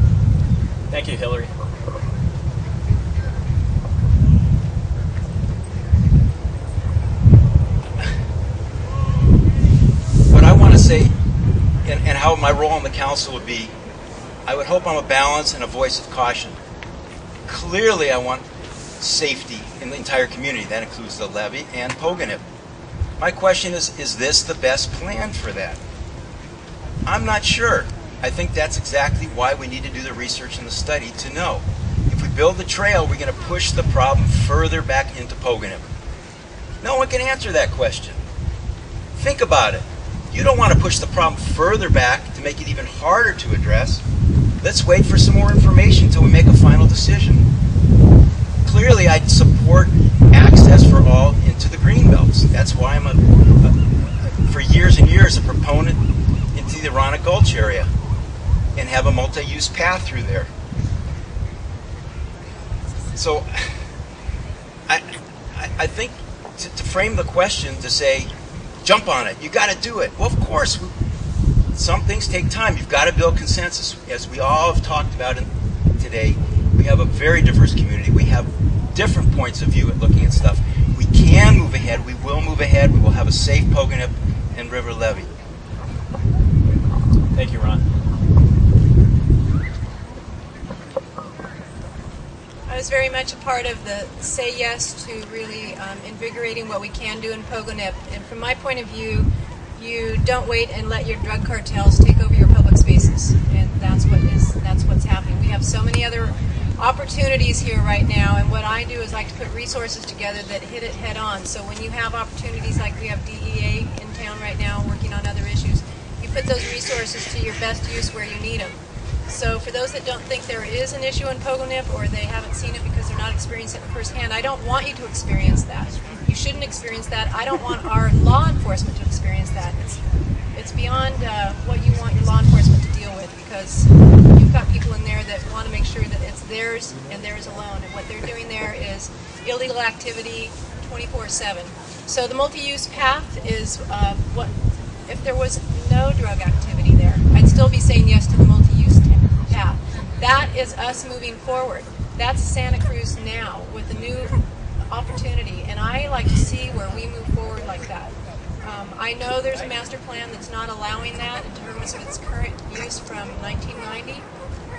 Thank you, Hillary. What I want to say, and how my role on the council would be, I would hope I'm a balance and a voice of caution. Clearly, I want safety in the entire community. That includes the levee and Pogonip. My question is this the best plan for that? I'm not sure. I think that's exactly why we need to do the research and the study to know. If we build the trail, we're going to push the problem further back into Pogonip. No one can answer that question. Think about it. You don't want to push the problem further back to make it even harder to address. Let's wait for some more information until we make a final decision. Clearly, I'd support access for all into the green belts. That's why I'm for years and years a proponent into the Arana Gulch area and have a multi-use path through there. So I think to frame the question to say, jump on it, you got to do it. Well, of course, some things take time. You've got to build consensus. As we all have talked about today, we have a very diverse community. We have different points of view at looking at stuff. We can move ahead. We will move ahead. We will have a safe Pogonip and River levee. Thank you, Ron. I was very much a part of the Say Yes to really invigorating what we can do in Pogonip. And from my point of view, you don't wait and let your drug cartels take over your public spaces. And that's what's happening. We have so many other opportunities here right now, and what I do is like to put resources together that hit it head on. So when you have opportunities like we have DEA in town right now working on other issues, you put those resources to your best use where you need them. So for those that don't think there is an issue in Pogonip, or they haven't seen it because they're not experiencing it firsthand, I don't want you to experience that. You shouldn't experience that. I don't want our law enforcement to experience that. It's beyond what you want your law enforcement to deal with, because you've got people in there that want to make sure that it's theirs and theirs alone, and what they're doing there is illegal activity 24/7. So the multi-use path is what if there was no drug activity there, I'd still be saying yes to the multi-use path. That is us moving forward. That's Santa Cruz now with a new opportunity, and I like to see where we move forward like that. I know there's a master plan that's not allowing that in terms of its current use from 1990,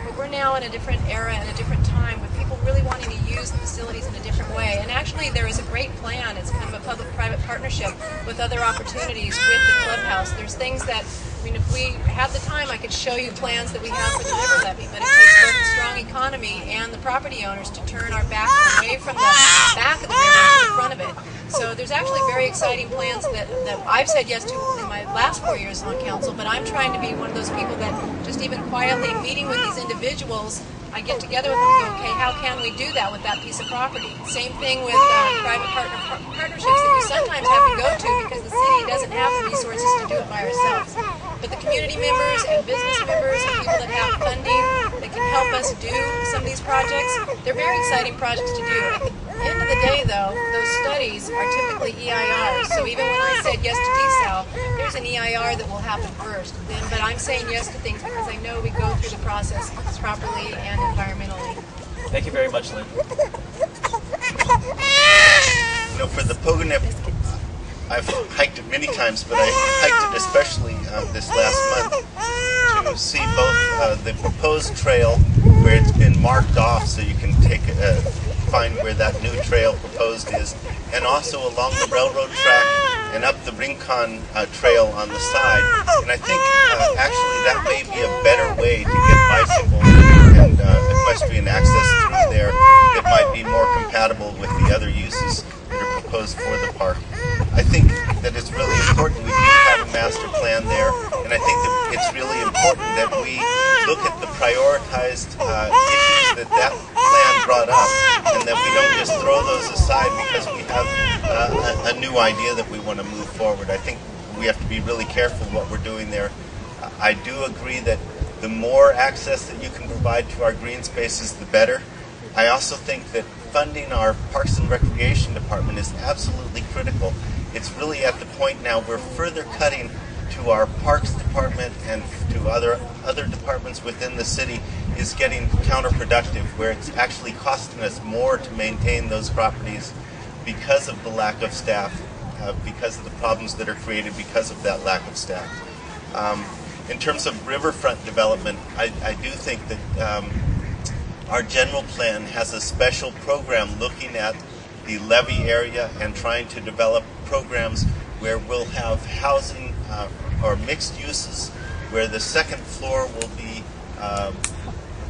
but we're now in a different era and a different time with people really wanting to use the facilities in a different way. And actually there is a great plan. It's kind of a public-private partnership with other opportunities with the clubhouse. There's things that, I mean, if we had the time, I could show you plans that we have for the river levee, but it takes both a strong economy and the property owners to turn our back away from the back of the river to the front of it. So there's actually very exciting plans that I've said yes to in my last 4 years on council, but I'm trying to be one of those people that just even quietly meeting with these individuals, I get together with them and go, okay, how can we do that with that piece of property? Same thing with private partnerships that we sometimes have to go to because the city doesn't have the resources to do it by ourselves. But the community members and business members and people that have funding that can help us do some of these projects, they're very exciting projects to do. At the end of the day, though, those studies are typically EIRs. So even when I said yes to DSAL, there's an EIR that will happen first. But I'm saying yes to things because I know we go through the process properly and environmentally. Thank you very much, Lynn. You know, for the Pogonip, I've hiked it many times, but I hiked it especially this last month to see both the proposed trail where it's been marked off so you can find where that new trail proposed is, and also along the railroad track and up the Rincon trail on the side. And I think actually that may be a better way to get bicycle and equestrian access through there that might be more compatible with the other uses that are proposed for the park. I think that it's really important we do have a master plan there, and I think that it's really important that we look at the prioritized issues that plan brought up, and that we don't just throw those aside because we have a new idea that we want to move forward. I think we have to be really careful what we're doing there. I do agree that the more access that you can provide to our green spaces, the better. I also think that funding our Parks and Recreation Department is absolutely critical. It's really at the point now we're further cutting to our Parks Department and to other departments within the city is getting counterproductive, where it's actually costing us more to maintain those properties because of the lack of staff, because of the problems that are created because of that lack of staff. In terms of riverfront development, I do think that our general plan has a special program looking at the levee area and trying to develop programs where we'll have housing or mixed uses, where the second floor will be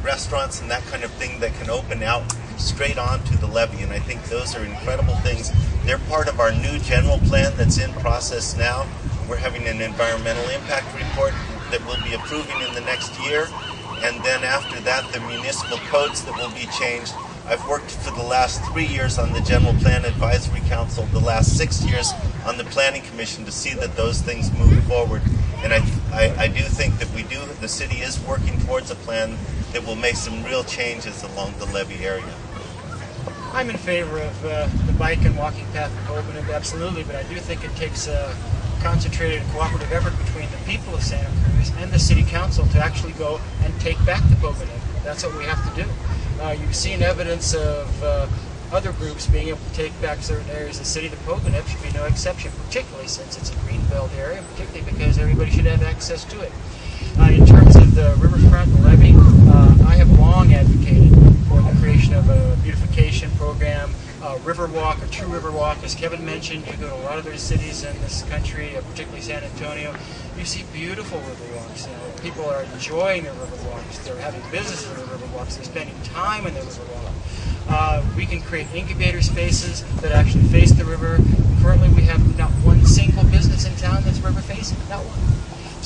restaurants and that kind of thing that can open out straight onto the levee. And I think those are incredible things. They're part of our new general plan that's in process now. We're having an environmental impact report that we'll be approving in the next year. And then after that, the municipal codes that will be changed. I've worked for the last 3 years on the General Plan Advisory Council, the last 6 years on the Planning Commission to see that those things move forward. And I do think that the city is working towards a plan that will make some real changes along the levee area. I'm in favor of the bike and walking path in Pogonip, absolutely, but I do think it takes a concentrated and cooperative effort between the people of Santa Cruz and the City Council to actually go and take back the Pogonip. That's what we have to do. You've seen evidence of other groups being able to take back certain areas of the city. The Pogonip should be no exception, particularly since it's a greenbelt area, particularly because everybody should have access to it. In terms of the riverfront levee, I have long advocated for the creation of a beautification program, Riverwalk, a true Riverwalk. As Kevin mentioned, you go to a lot of other cities in this country, particularly San Antonio, you see beautiful Riverwalks. People are enjoying their Riverwalks. They're having business in their Riverwalks. They're spending time in their Riverwalk. We can create incubator spaces that actually face the river. Currently, we have not one single business in town that's river facing, not one.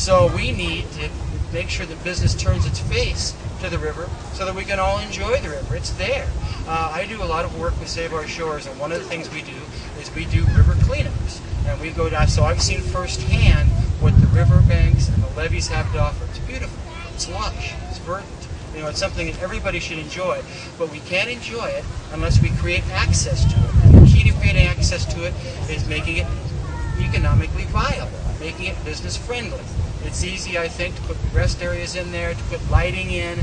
So we need to make sure that business turns its face to the river so that we can all enjoy the river. It's there. I do a lot of work with Save Our Shores, and one of the things we do is we do river cleanups. And we go down, so I've seen firsthand what the river banks and the levees have to offer. It's beautiful. It's lush. It's verdant. You know, it's something that everybody should enjoy, but we can't enjoy it unless we create access to it. And the key to creating access to it is making it economically viable, making it business friendly. It's easy, I think, to put rest areas in there, to put lighting in.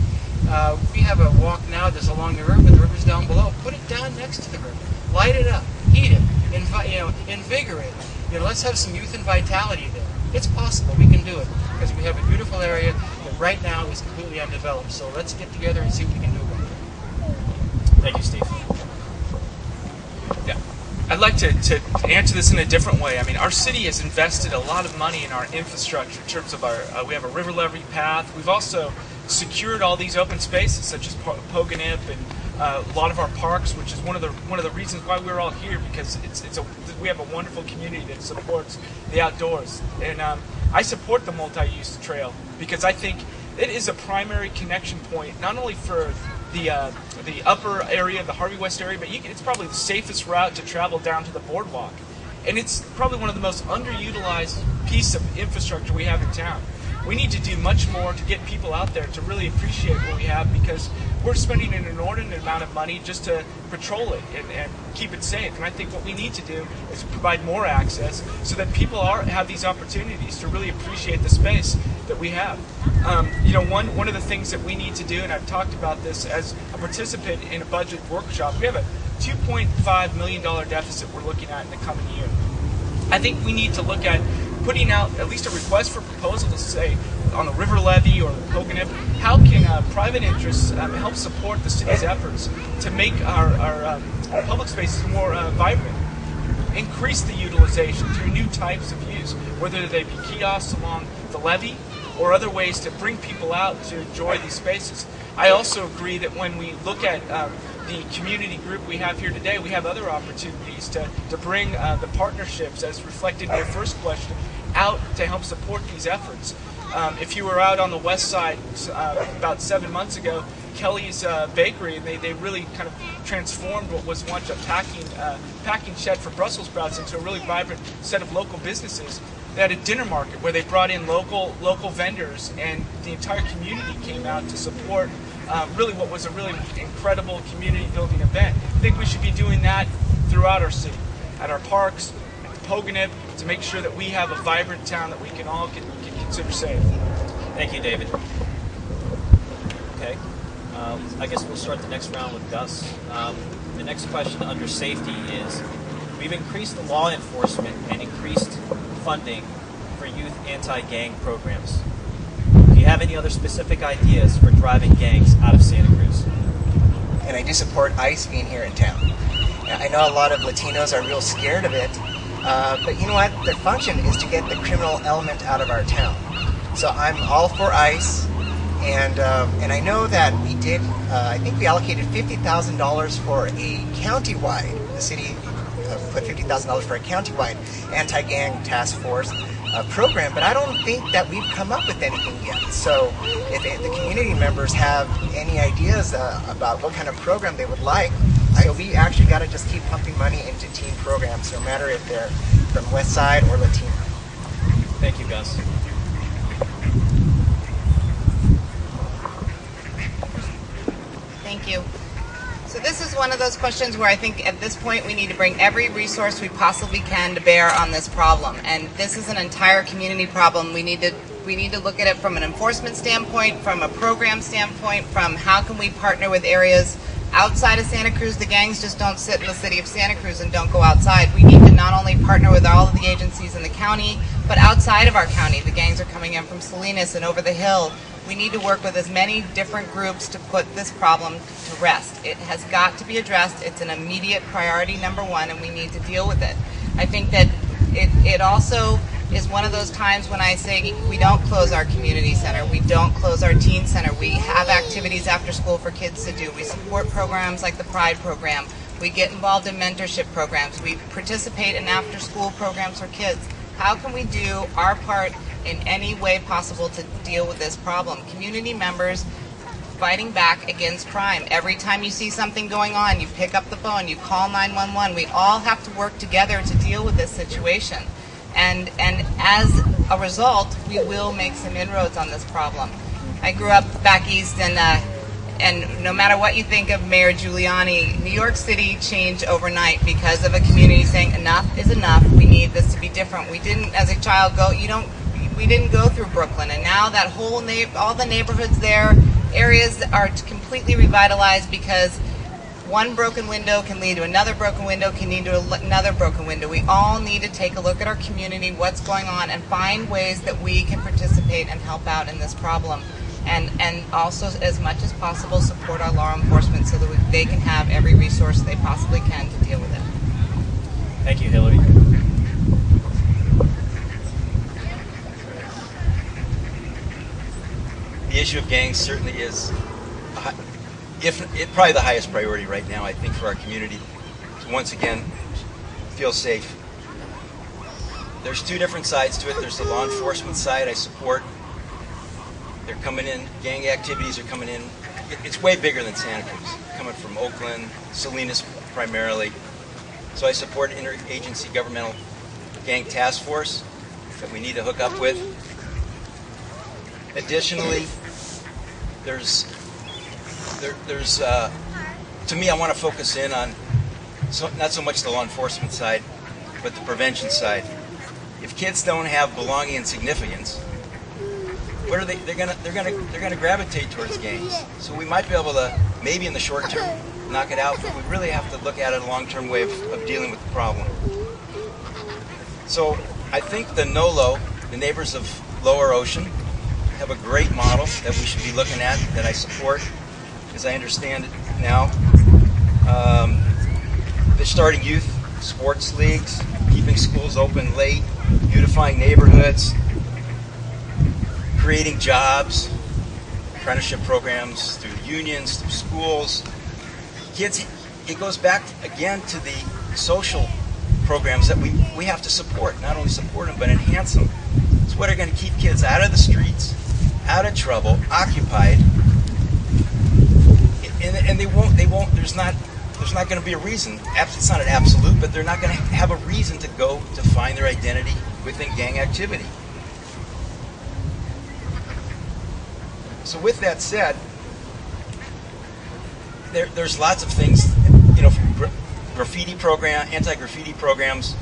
We have a walk now that's along the river, but the river's down below. Put it down next to the river. Light it up. Heat it. Invigorate it. Let's have some youth and vitality there. It's possible. We can do it because we have a beautiful area that right now is completely undeveloped. So let's get together and see what we can do about it. Thank you, Steve. Yeah. I'd like to answer this in a different way. I mean, our city has invested a lot of money in our infrastructure in terms of our, we have a river levee path. We've also secured all these open spaces such as Poganip and a lot of our parks, which is one of the reasons why we're all here, because we have a wonderful community that supports the outdoors. And I support the multi-use trail because I think it is a primary connection point, not only for the upper area, the Harvey West area, but it's probably the safest route to travel down to the boardwalk. And it's probably one of the most underutilized piece of infrastructure we have in town. We need to do much more to get people out there to really appreciate what we have, because we're spending an inordinate amount of money just to patrol it and keep it safe. And I think what we need to do is provide more access so that people have these opportunities to really appreciate the space that we have. One of the things that we need to do, and I've talked about this as a participant in a budget workshop, we have a $2.5 million deficit we're looking at in the coming year. I think we need to look at putting out at least a request for proposal to say on the river levee or the Poganip, how can private interests help support the city's efforts to make our public spaces more vibrant, increase the utilization through new types of use, whether they be kiosks along the levee or other ways to bring people out to enjoy these spaces. I also agree that when we look at the community group we have here today, we have other opportunities to bring the partnerships, as reflected in your first question, out to help support these efforts. If you were out on the west side about 7 months ago, Kelly's Bakery, they really kind of transformed what was once a packing shed for Brussels sprouts into a really vibrant set of local businesses. They had a dinner market where they brought in local vendors, and the entire community came out to support really what was a really incredible community building event. I think we should be doing that throughout our city, at our parks, at the Poganip, to make sure that we have a vibrant town that we can all can consider safe. Thank you, David. Okay. I guess we'll start the next round with Gus. The next question under safety is, we've increased the law enforcement and increased funding for youth anti-gang programs. Do you have any other specific ideas for driving gangs out of Santa Cruz? And I do support ICE being here in town. I know a lot of Latinos are real scared of it, but you know what? Their function is to get the criminal element out of our town. So I'm all for ICE, and I know that we did, I think we allocated $50,000 for a countywide, the city put $50,000 for a countywide anti-gang task force program, but I don't think that we've come up with anything yet. So if the community members have any ideas about what kind of program they would like, so we actually got to just keep pumping money into teen programs, no matter if they're from West Side or Latino. Thank you, Gus. Thank you. So this is one of those questions where I think at this point we need to bring every resource we possibly can to bear on this problem. And this is an entire community problem. We need to look at it from an enforcement standpoint, from a program standpoint, from how can we partner with areas outside of Santa Cruz. The gangs just don't sit in the city of Santa Cruz and don't go outside. We need to not only partner with all of the agencies in the county, but outside of our county. The gangs are coming in from Salinas and over the hill. We need to work with as many different groups to put this problem to rest. It has got to be addressed. It's an immediate priority #1, and we need to deal with it. I think that it also is one of those times when I say we don't close our community center, we don't close our teen center. We have activities after school for kids to do. We support programs like the Pride program. We get involved in mentorship programs. We participate in after school programs for kids. How can we do our part in any way possible to deal with this problem. Community members fighting back against crime. Every time you see something going on, you pick up the phone, you call 911. We all have to work together to deal with this situation. And as a result, we will make some inroads on this problem. I grew up back east, and no matter what you think of Mayor Giuliani, New York City changed overnight because of a community saying enough is enough. We need this to be different. We didn't, as a child, we didn't go through Brooklyn, and now that whole all the neighborhoods there, areas are completely revitalized because one broken window can lead to another broken window, can lead to another broken window. We all need to take a look at our community, what's going on, and find ways that we can participate and help out in this problem. And also, as much as possible, support our law enforcement so that they can have every resource they possibly can to deal with it. Thank you, Hillary. The issue of gangs certainly is probably the highest priority right now, I think, for our community to once again feel safe. There's two different sides to it. There's the law enforcement side I support. They're coming in, gang activities are coming in. It's way bigger than Santa Cruz, coming from Oakland, Salinas primarily. So I support an interagency governmental gang task force that we need to hook up with. Additionally, to me, I want to focus in on not so much the law enforcement side, but the prevention side. If kids don't have belonging and significance, what are they? They're gonna gravitate towards gangs. So we might be able to, maybe in the short term, knock it out, but we really have to look at it a long-term way of dealing with the problem. So I think the NOLO, the neighbors of Lower Ocean, have a great model that we should be looking at, that I support, as I understand it now. They're starting youth sports leagues, keeping schools open late, beautifying neighborhoods, creating jobs, apprenticeship programs through unions, through schools. Kids, it goes back again to the social programs that we have to support. Not only support them, but enhance them. It's what are going to keep kids out of the streets, out of trouble, occupied, and they won't. There's not going to be a reason. It's not an absolute, but they're not going to have a reason to go to find their identity within gang activity. So with that said, there's lots of things, graffiti program, anti-graffiti programs,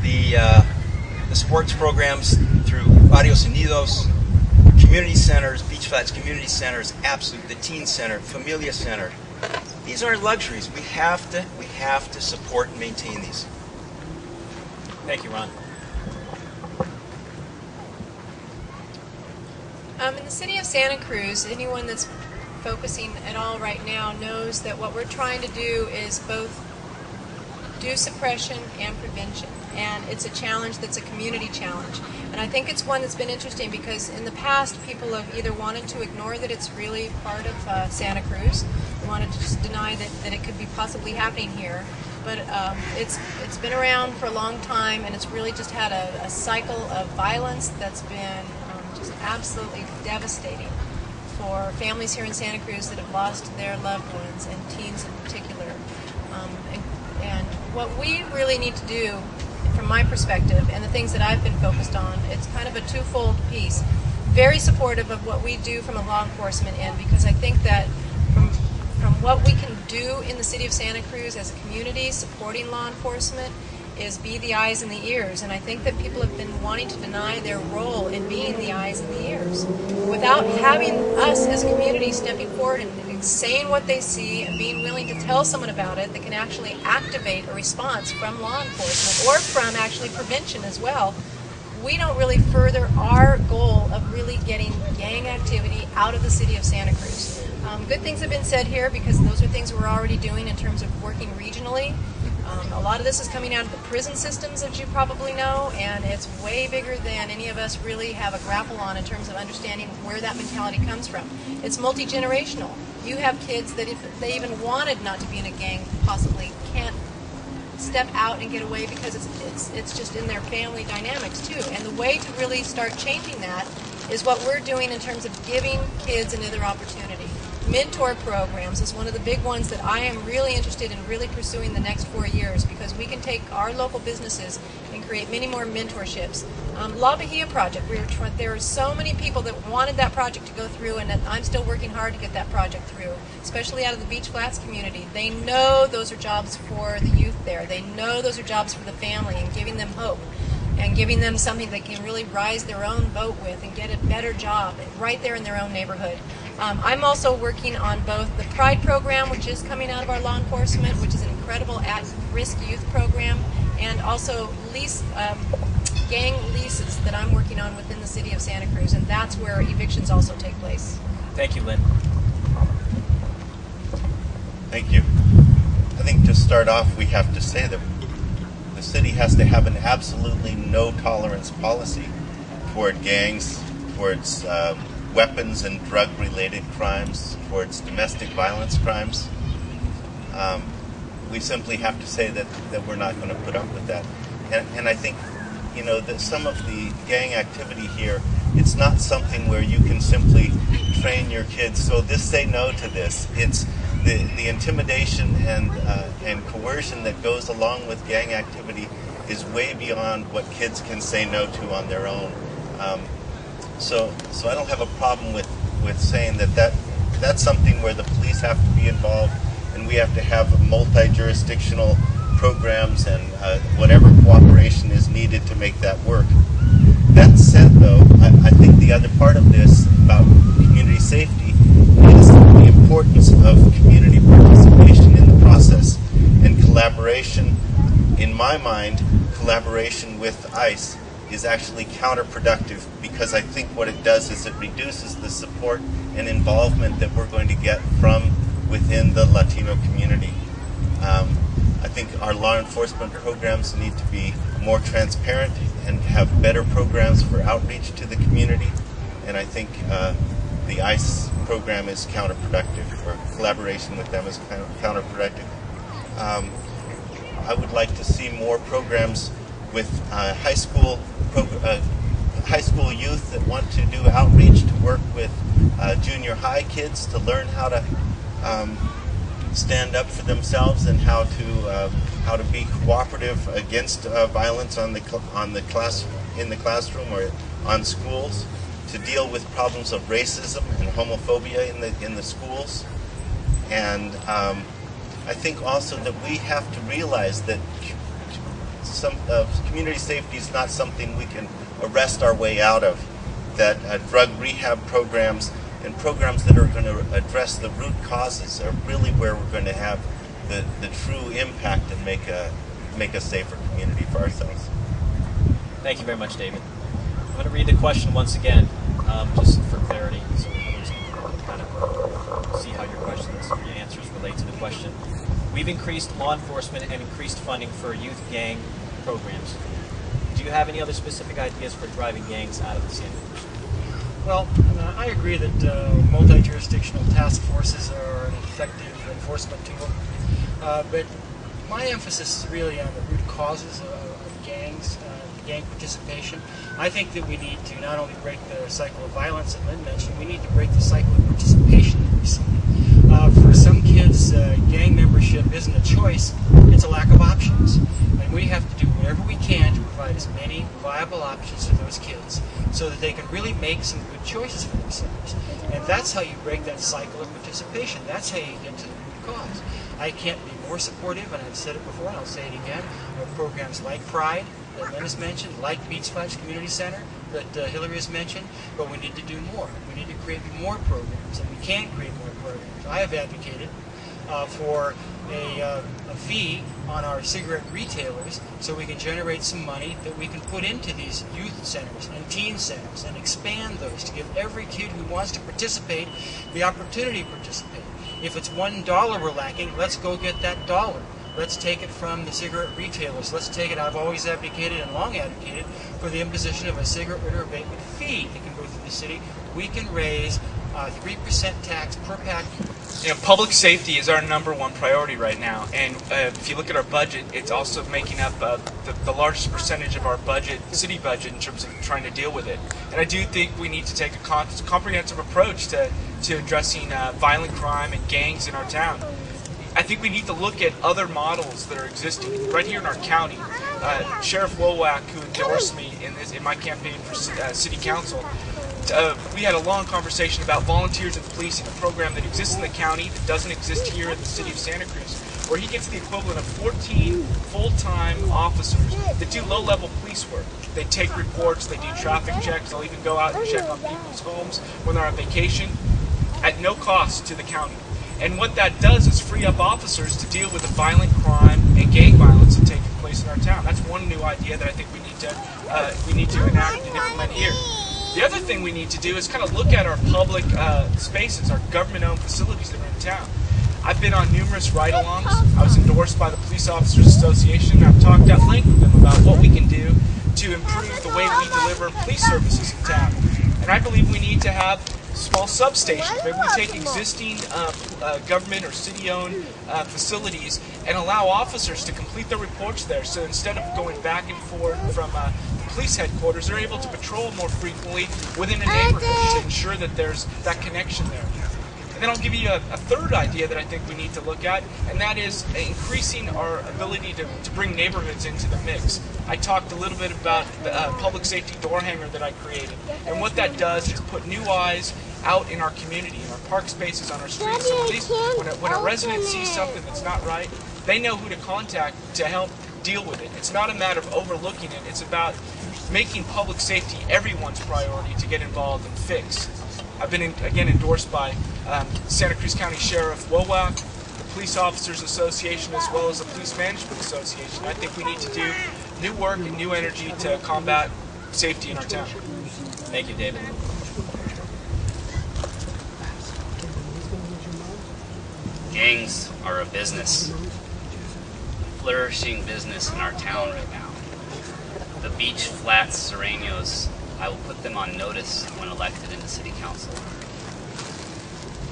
the sports programs through Barrios Unidos, community centers, Beach Flats community centers, Absolute, the Teen Center, Familia Center. These aren't luxuries. We have to support and maintain these. Thank you, Ron. In the city of Santa Cruz, anyone that's focusing at all right now knows that what we're trying to do is both do suppression and prevention. And it's a challenge that's a community challenge. And I think it's one that's been interesting because in the past people have either wanted to ignore that it's really part of Santa Cruz, they wanted to just deny that it could be possibly happening here. But it's been around for a long time, and it's really just had a cycle of violence that's been just absolutely devastating for families here in Santa Cruz that have lost their loved ones, and teens in particular. And what we really need to do, from my perspective, and the things that I've been focused on, it's kind of a twofold piece. Very supportive of what we do from a law enforcement end, because I think that from what we can do in the city of Santa Cruz as a community, supporting law enforcement, is be the eyes and the ears. And I think that people have been wanting to deny their role in being the eyes and the ears without having us as a community stepping forward and saying what they see and being willing to tell someone about it that can actually activate a response from law enforcement or from actually prevention as well. We don't really further our goal of really getting gang activity out of the city of Santa Cruz. Good things have been said here because those are things we're already doing in terms of working regionally. A lot of this is coming out of the prison systems, as you probably know, and it's way bigger than any of us really have a grapple on in terms of understanding where that mentality comes from. It's multi-generational. You have kids that if they even wanted not to be in a gang, possibly can't step out and get away because it's just in their family dynamics too. And the way to really start changing that is what we're doing in terms of giving kids another opportunity. Mentor programs is one of the big ones that I am really interested in really pursuing the next 4 years, because we can take our local businesses and create many more mentorships. La Bahia project, there are so many people that wanted that project to go through, and I'm still working hard to get that project through, especially out of the Beach Flats community. They know those are jobs for the youth there. They know those are jobs for the family, and giving them hope and giving them something they can really rise their own boat with and get a better job right there in their own neighborhood. I'm also working on both the Pride program, which is coming out of our law enforcement, which is an incredible at-risk youth program, and also gang leases that I'm working on within the city of Santa Cruz, and that's where evictions also take place. Thank you, Lynn. Thank you. I think to start off, we have to say that the city has to have an absolutely no tolerance policy toward gangs, towards weapons and drug-related crimes, towards domestic violence crimes. We simply have to say that we're not going to put up with that. And I think, you know, that some of the gang activity here, it's not something where you can simply train your kids, so just say no to this. It's the intimidation and coercion that goes along with gang activity is way beyond what kids can say no to on their own. So I don't have a problem with saying that's something where the police have to be involved, and we have to have multi-jurisdictional programs and whatever cooperation is needed to make that work. That said, though, I think the other part of this about community safety is the importance of community participation in the process and collaboration. In my mind, collaboration with ICE is actually counterproductive, because I think what it does is it reduces the support and involvement that we're going to get from within the Latino community. I think our law enforcement programs need to be more transparent and have better programs for outreach to the community, and I think the ICE program is counterproductive, or collaboration with them is counterproductive. I would like to see more programs with high school youth that want to do outreach, to work with junior high kids to learn how to stand up for themselves and how to be cooperative against violence in the classroom or on schools, to deal with problems of racism and homophobia in the schools. And I think also that we have to realize that community safety is not something we can arrest our way out of, that drug rehab programs and programs that are going to address the root causes are really where we're going to have the true impact and make a safer community for ourselves. Thank you very much, David. I'm going to read the question once again, just for clarity, so others can kind of see how your answers relate to the question. We've increased law enforcement and increased funding for youth gang programs. Do you have any other specific ideas for driving gangs out of the Santa Cruz? Well, I agree that multi-jurisdictional task forces are an effective enforcement tool, but my emphasis is really on the root causes of gangs, gang participation. I think that we need to not only break the cycle of violence that Lynn mentioned, we need to break the cycle of participation that we see. For some kids, gang membership isn't a choice, it's a lack of options. And we have to do whatever we can to provide as many viable options for those kids so that they can really make some good choices for themselves. And that's how you break that cycle of participation. That's how you get to the root cause. I can't be more supportive, and I've said it before and I'll say it again, of programs like Pride, that Lynn has mentioned, like Beach Flats Community Center, that Hillary has mentioned, but we need to do more. We need to create more programs, and we can create more programs. I have advocated for a fee on our cigarette retailers so we can generate some money that we can put into these youth centers and teen centers and expand those to give every kid who wants to participate the opportunity to participate. If it's $1 we're lacking, let's go get that $1. Let's take it from the cigarette retailers. Let's take it, I've always advocated and long advocated for the imposition of a cigarette litter abatement fee that can go through the city. We can raise 3% tax per pack. You know, public safety is our #1 priority right now, and if you look at our budget, it's also making up the largest percentage of our budget, city budget, in terms of trying to deal with it. And I do think we need to take a comprehensive approach to addressing violent crime and gangs in our town. I think we need to look at other models that are existing right here in our county. Sheriff Wowak, who endorsed me in my campaign for city council, we had a long conversation about volunteers in policing, a program that exists in the county that doesn't exist here in the city of Santa Cruz, where he gets the equivalent of 14 full-time officers that do low-level police work. They take reports, they do traffic checks, they'll even go out and check on people's homes when they're on vacation at no cost to the county. And what that does is free up officers to deal with the violent crime and gang violence that taking place in our town. That's one new idea that I think we need to enact and implement here. The other thing we need to do is kind of look at our public spaces, our government-owned facilities that are in town. I've been on numerous ride-alongs. I was endorsed by the Police Officers Association, and I've talked at length with them about what we can do to improve the way we deliver police services in town. And I believe we need to have small substations. Maybe we take existing government or city-owned facilities and allow officers to complete their reports there. So instead of going back and forth from the police headquarters, they're able to patrol more frequently within a neighborhood to ensure that there's that connection there. And then I'll give you a third idea that I think we need to look at, and that is increasing our ability to bring neighborhoods into the mix. I talked a little bit about the public safety door hanger that I created, and what that does is put new eyes out in our community, in our park spaces, on our streets. So at least when a resident sees something that's not right, they know who to contact to help deal with it. It's not a matter of overlooking it. It's about making public safety everyone's priority to get involved and fix. I've been, again, endorsed by Santa Cruz County Sheriff Wowak, the Police Officers Association, as well as the Police Management Association. I think we need to do new work and new energy to combat safety in our town. Thank you, David. Gangs are a business, flourishing business in our town right now. The beach flats Serranos, I will put them on notice when elected into city council.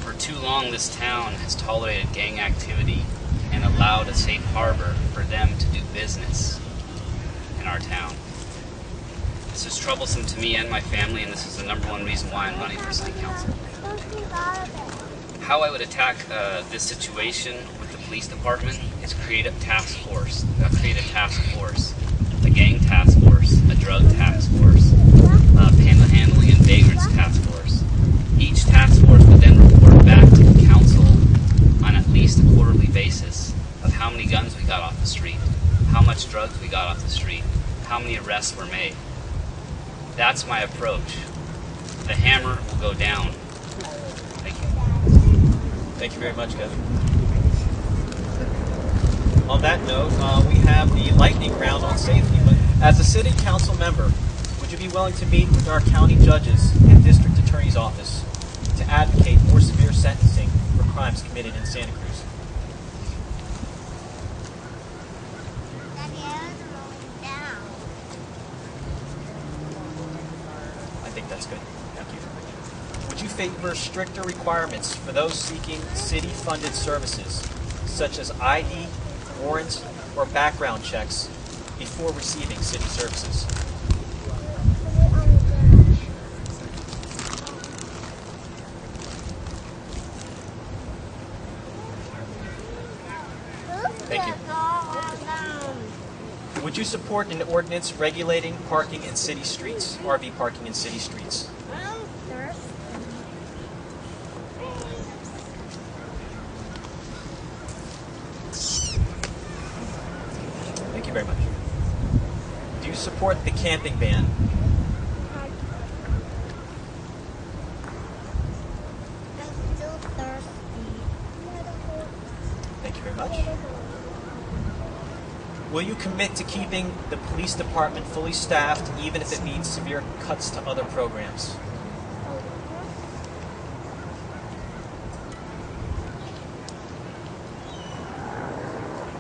For too long, this town has tolerated gang activity and allowed a safe harbor for them to do business in our town. This is troublesome to me and my family, and this is the #1 reason why I'm running for city council. How I would attack this situation with the police department is create a task force, a gang task force, a drug task force, panhandling and vagrants task force. Each task force would then report back to the council on at least a quarterly basis of how many guns we got off the street, how much drugs we got off the street, how many arrests were made. That's my approach. The hammer will go down. Thank you. Thank you very much, Kevin. On that note, we have the lightning round on safety, but as a city council member, would you be willing to meet with our county judges and district attorney's office to advocate more severe sentencing for crimes committed in Santa Cruz? I think that's good. Thank you. Would you favor stricter requirements for those seeking city-funded services, such as ID, warrants, or background checks before receiving city services? Thank you. Would you support an ordinance regulating parking in city streets, RV parking in city streets? Thank you very much. Do you support the camping ban? Thank you very much. Will you commit to keeping the police department fully staffed, even if it means severe cuts to other programs?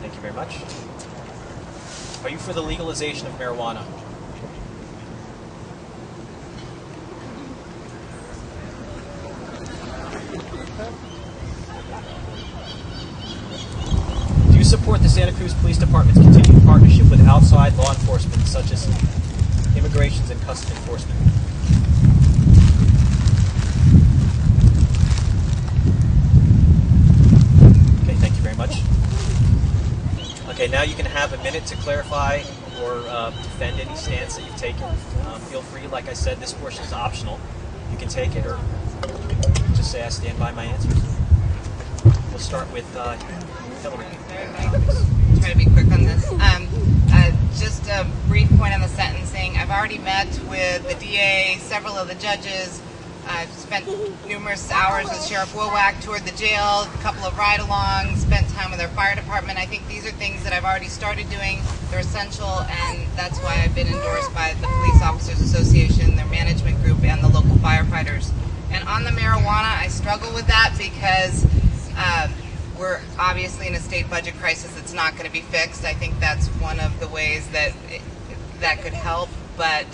Thank you very much. Are you for the legalization of marijuana? support the Santa Cruz Police Department's continued partnership with outside law enforcement, such as Immigrations and Customs Enforcement. Okay, thank you very much. Okay, now you can have a minute to clarify or defend any stance that you've taken. Feel free, like I said, this portion is optional. You can take it or you can just say I stand by my answers. We'll start with Hillary. Try to be quick on this. Just a brief point on the sentencing. I've already met with the DA, several of the judges. I've spent numerous hours with Sheriff Wowak, toured the jail, a couple of ride-alongs, spent time with our fire department. I think these are things that I've already started doing. They're essential, and that's why I've been endorsed by the Police Officers Association, their management group, and the local firefighters. And on the marijuana, I struggle with that because we're obviously in a state budget crisis that's not going to be fixed. I think that's one of the ways that that could help, but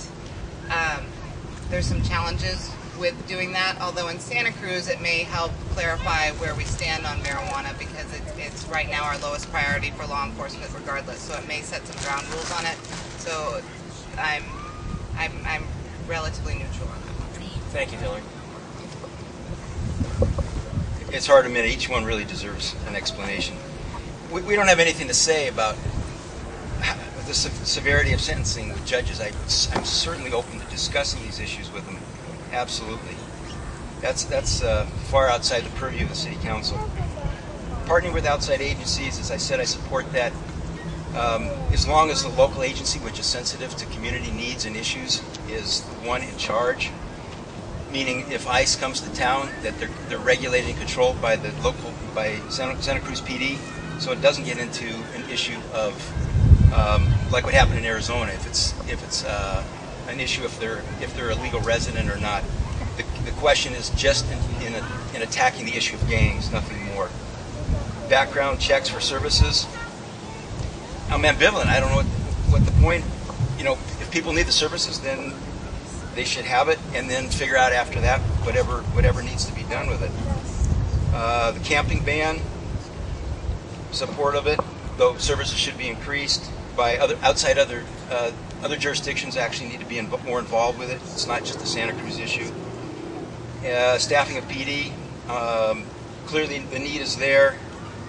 there's some challenges with doing that, although in Santa Cruz it may help clarify where we stand on marijuana because it's right now our lowest priority for law enforcement regardless, so it may set some ground rules on it. So I'm relatively neutral on that one. Thank you, Hillary. It's hard to admit each one really deserves an explanation. We don't have anything to say about the severity of sentencing with judges. I'm certainly open to discussing these issues with them. Absolutely. That's far outside the purview of the City Council. Partnering with outside agencies, as I said, I support that. As long as the local agency, which is sensitive to community needs and issues, is the one in charge, meaning if ICE comes to town, that they're regulated and controlled by the local, by Santa Cruz PD, so it doesn't get into an issue of like what happened in Arizona. If it's an issue if they're a legal resident or not. The question is just in attacking the issue of gangs, nothing more. Background checks for services. I'm ambivalent. I don't know what the point. You know, if people need the services, then they should have it, and then figure out after that whatever needs to be done with it. The camping ban, support of it, though services should be increased by other jurisdictions actually need to be more involved with it. It's not just a Santa Cruz issue. Staffing of PD, clearly the need is there,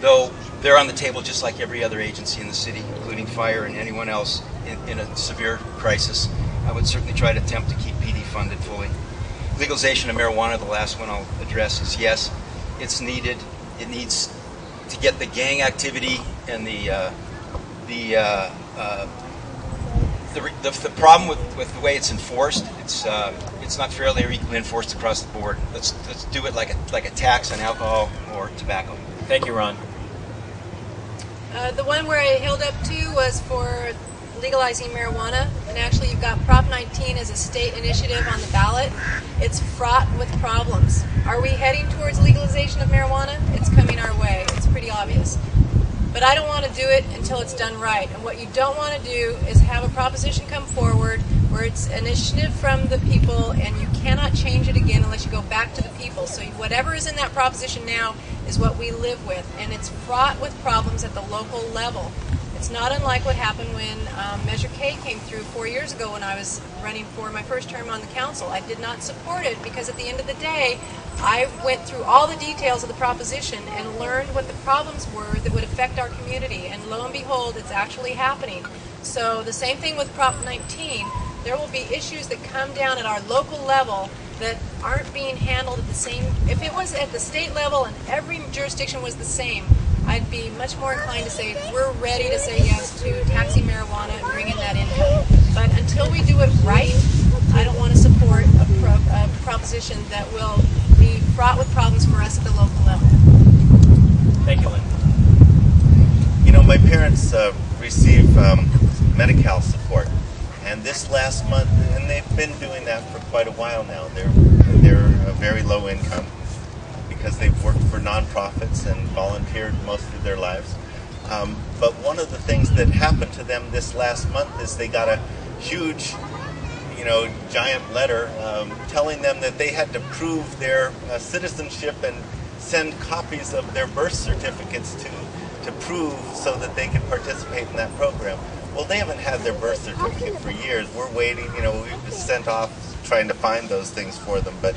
though they're on the table just like every other agency in the city, including fire and anyone else in a severe crisis. I would certainly try to attempt to keep PD funded fully. Legalization of marijuana, the last one I'll address, is yes, it's needed. It needs to get the gang activity and the problem with the way it's enforced, it's not fairly or equally enforced across the board. Let's do it like a tax on alcohol or tobacco. Thank you, Ron. The one where I held up to was for legalizing marijuana, and actually you've got Prop 19 as a state initiative on the ballot. It's fraught with problems. Are we heading towards legalization of marijuana? It's coming our way. It's pretty obvious. But I don't want to do it until it's done right. And what you don't want to do is have a proposition come forward where it's an initiative from the people and you cannot change it again unless you go back to the people. So whatever is in that proposition now is what we live with. And it's fraught with problems at the local level. It's not unlike what happened when Measure K came through 4 years ago when I was running for my first term on the council. I did not support it because at the end of the day, I went through all the details of the proposition and learned what the problems were that would affect our community. And lo and behold, it's actually happening. So the same thing with Prop 19. There will be issues that come down at our local level that aren't being handled at the same. If it was at the state level and every jurisdiction was the same, I'd be much more inclined to say we're ready to say yes to taxing marijuana and bringing that income. But until we do it right, I don't want to support a proposition that will be fraught with problems for us at the local level. Thank you, Lynn. You know, my parents receive Medi-Cal support, and this last month, and they've been doing that for quite a while now. They're a very low income, because they've worked for nonprofits and volunteered most of their lives. But one of the things that happened to them this last month is they got a huge, giant letter telling them that they had to prove their citizenship and send copies of their birth certificates to to prove so that they can participate in that program. Well, they haven't had their birth certificate for years. We're waiting, we've sent off trying to find those things for them. But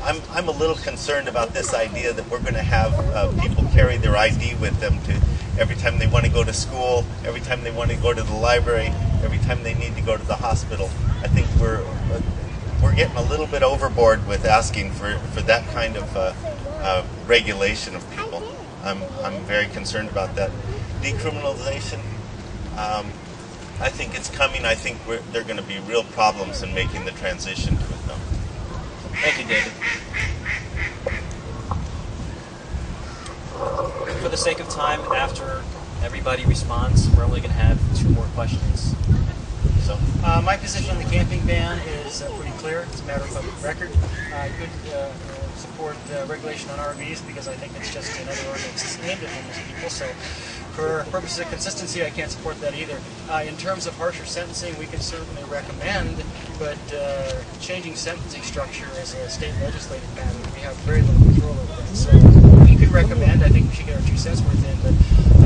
I'm a little concerned about this idea that we're going to have people carry their ID with them to every time they want to go to school, every time they want to go to the library, every time they need to go to the hospital. I think we're getting a little bit overboard with asking for that kind of regulation of people. I'm very concerned about that. Decriminalization, I think it's coming. I think there are going to be real problems in making the transition to it, though. Thank you, David. For the sake of time, after everybody responds, we're only going to have 2 more questions. So, my position on the camping ban is pretty clear. It's a matter of public record. I could support regulation on RVs because I think it's just another ordinance aimed at homeless people. So, for purposes of consistency, I can't support that either. In terms of harsher sentencing, we can certainly recommend, but changing sentencing structure is a state legislative matter. We have very little control over that. So, we could recommend. I think we should get our 2 cents worth in, but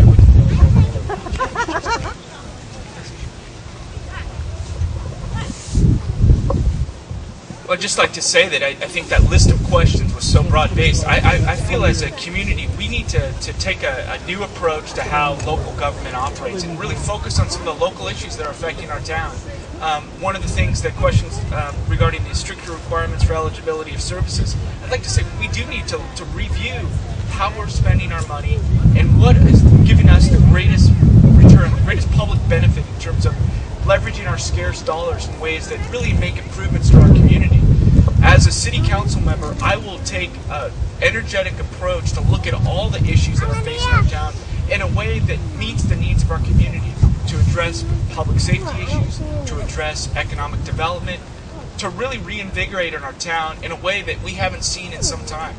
I wouldn't really recommend. I'd just like to say that I think that list of questions was so broad-based. I feel as a community we need to take a new approach to how local government operates and really focus on some of the local issues that are affecting our town. One of the things that questions regarding the stricter requirements for eligibility of services, I'd like to say we do need to review how we're spending our money and what is giving us the greatest return, the greatest public benefit in terms of leveraging our scarce dollars in ways that really make improvements to our community. As a city council member, I will take an energetic approach to look at all the issues that are facing our town in a way that meets the needs of our community, to address public safety issues, to address economic development, to really reinvigorate in our town in a way that we haven't seen in some time.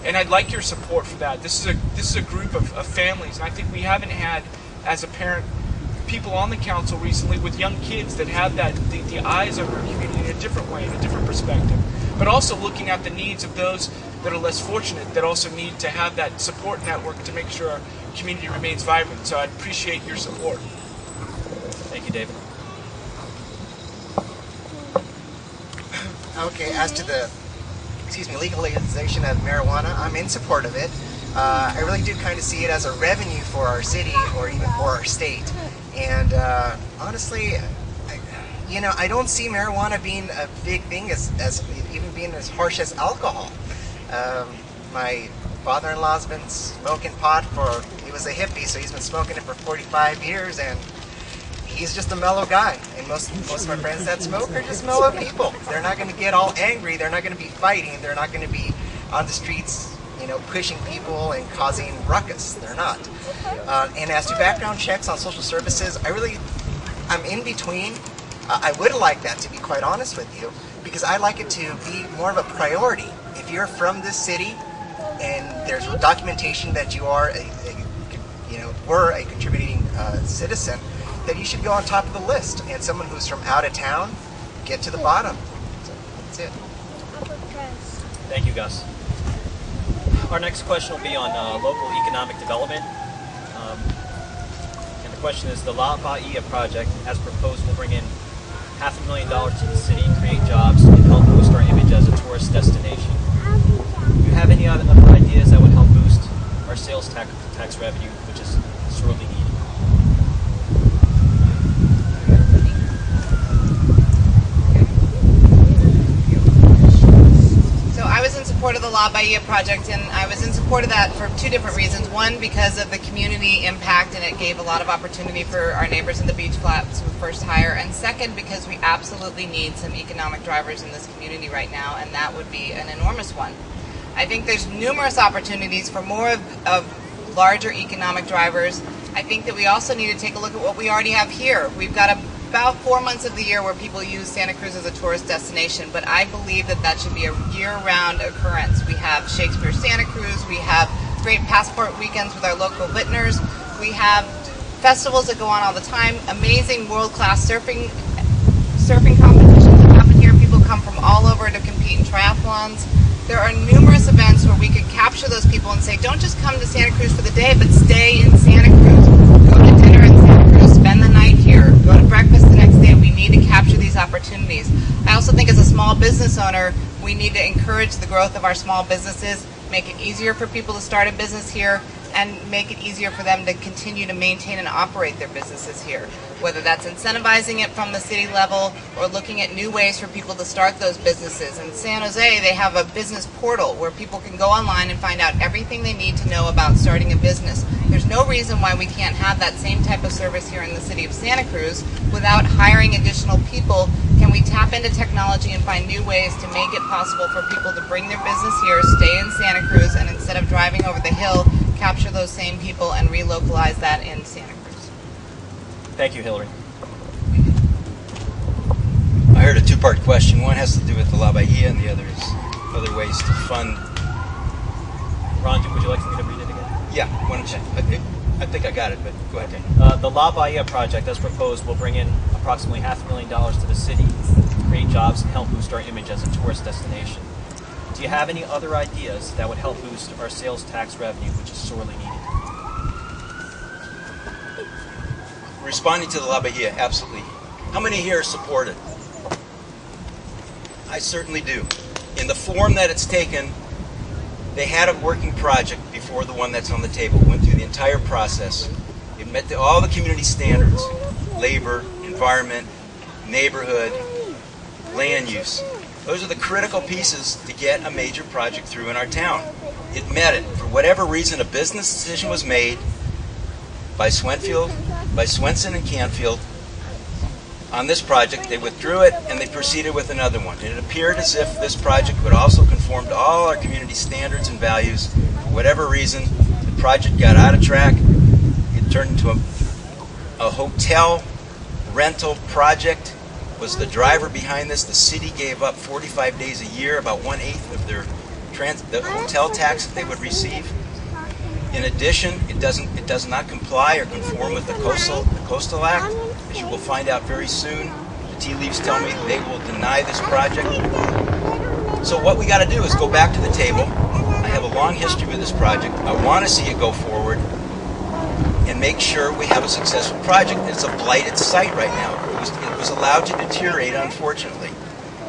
And I'd like your support for that. This is a group of families, and I think we haven't had, as a parent, people on the council recently with young kids that have the eyes of our community in a different way, in a different perspective, but also looking at the needs of those that are less fortunate, that also need to have that support network to make sure our community remains vibrant. So I'd appreciate your support. Thank you, David. Okay, as to the legalization of marijuana, I'm in support of it. I really do kind of see it as a revenue for our city or even for our state. And honestly, I don't see marijuana being a big thing as even being as harsh as alcohol. My father-in-law's been smoking pot he was a hippie, so he's been smoking it for 45 years, and he's just a mellow guy. And most of my friends that smoke are just mellow people. They're not going to get all angry. They're not going to be fighting. They're not going to be on the streets, pushing people and causing ruckus. They're not. And as to background checks on social services, I'm in between. I would like that, to be quite honest with you, because I like it to be more of a priority. If you're from this city and there's documentation that you are were a contributing citizen, then you should go on top of the list. And someone who's from out of town, get to the bottom. So that's it. Thank you, Gus. Our next question will be on local economic development. And the question is, the La Bahia project, as proposed, will bring in $500,000 to the city, create jobs, and help boost our image as a tourist destination. Do you have any other ideas that would help boost our sales tax revenue, which is sorely needed? I was in support of the La Bahia project, and I was in support of that for 2 different reasons. One, because of the community impact, and it gave a lot of opportunity for our neighbors in the beach flats with first hire. And second, because we absolutely need some economic drivers in this community right now, and that would be an enormous one. I think there's numerous opportunities for more of larger economic drivers. I think that we also need to take a look at what we already have here. We've got about 4 months of the year where people use Santa Cruz as a tourist destination, but I believe that should be a year-round occurrence. We have Shakespeare Santa Cruz, we have great passport weekends with our local vintners, we have festivals that go on all the time, amazing world-class surfing competitions that happen here. People come from all over to compete in triathlons. There are numerous events where we could capture those people and say, don't just come to Santa Cruz for the day, but stay in Santa Cruz. Go to dinner in Santa Cruz, spend the night here, go to breakfast the next day. We need to capture these opportunities. I also think as a small business owner, we need to encourage the growth of our small businesses, make it easier for people to start a business here, and make it easier for them to continue to maintain and operate their businesses here. Whether that's incentivizing it from the city level or looking at new ways for people to start those businesses. In San Jose, they have a business portal where people can go online and find out everything they need to know about starting a business. There's no reason why we can't have that same type of service here in the city of Santa Cruz without hiring additional people. Can we tap into technology and find new ways to make it possible for people to bring their business here, stay in Santa Cruz, and instead of driving over the hill, capture those same people and relocalize that in Santa Cruz? Thank you, Hillary. I heard a two-part question. One has to do with the La Bahia, and the other is other ways to fund. Ron, would you like me to read it again? Yeah, why don't you? I think I got it, but go ahead. Okay. The La Bahia project, as proposed, will bring in approximately $500,000 to the city, create jobs, and help boost our image as a tourist destination. Do you have any other ideas that would help boost our sales tax revenue, which is sorely needed? Responding to the La Bahia, absolutely. How many here support it? I certainly do. In the form that it's taken, they had a working project before the one that's on the table. Went through the entire process. It met all the community standards: labor, environment, neighborhood, land use. Those are the critical pieces to get a major project through in our town. It met it. For whatever reason, a business decision was made by Swenson and Canfield on this project. They withdrew it and they proceeded with another one. And it appeared as if this project would also conform to all our community standards and values. For whatever reason, the project got out of track. It turned into a hotel rental project. Was the driver behind this. The city gave up 45 days a year, about 1/8 of their the hotel tax that they would receive. In addition, it does not comply or conform with the Coastal Act. As you will find out very soon, the tea leaves tell me they will deny this project. So what we got to do is go back to the table. I have a long history with this project. I want to see it go forward and make sure we have a successful project. It's a blighted site right now. It was allowed to deteriorate, unfortunately.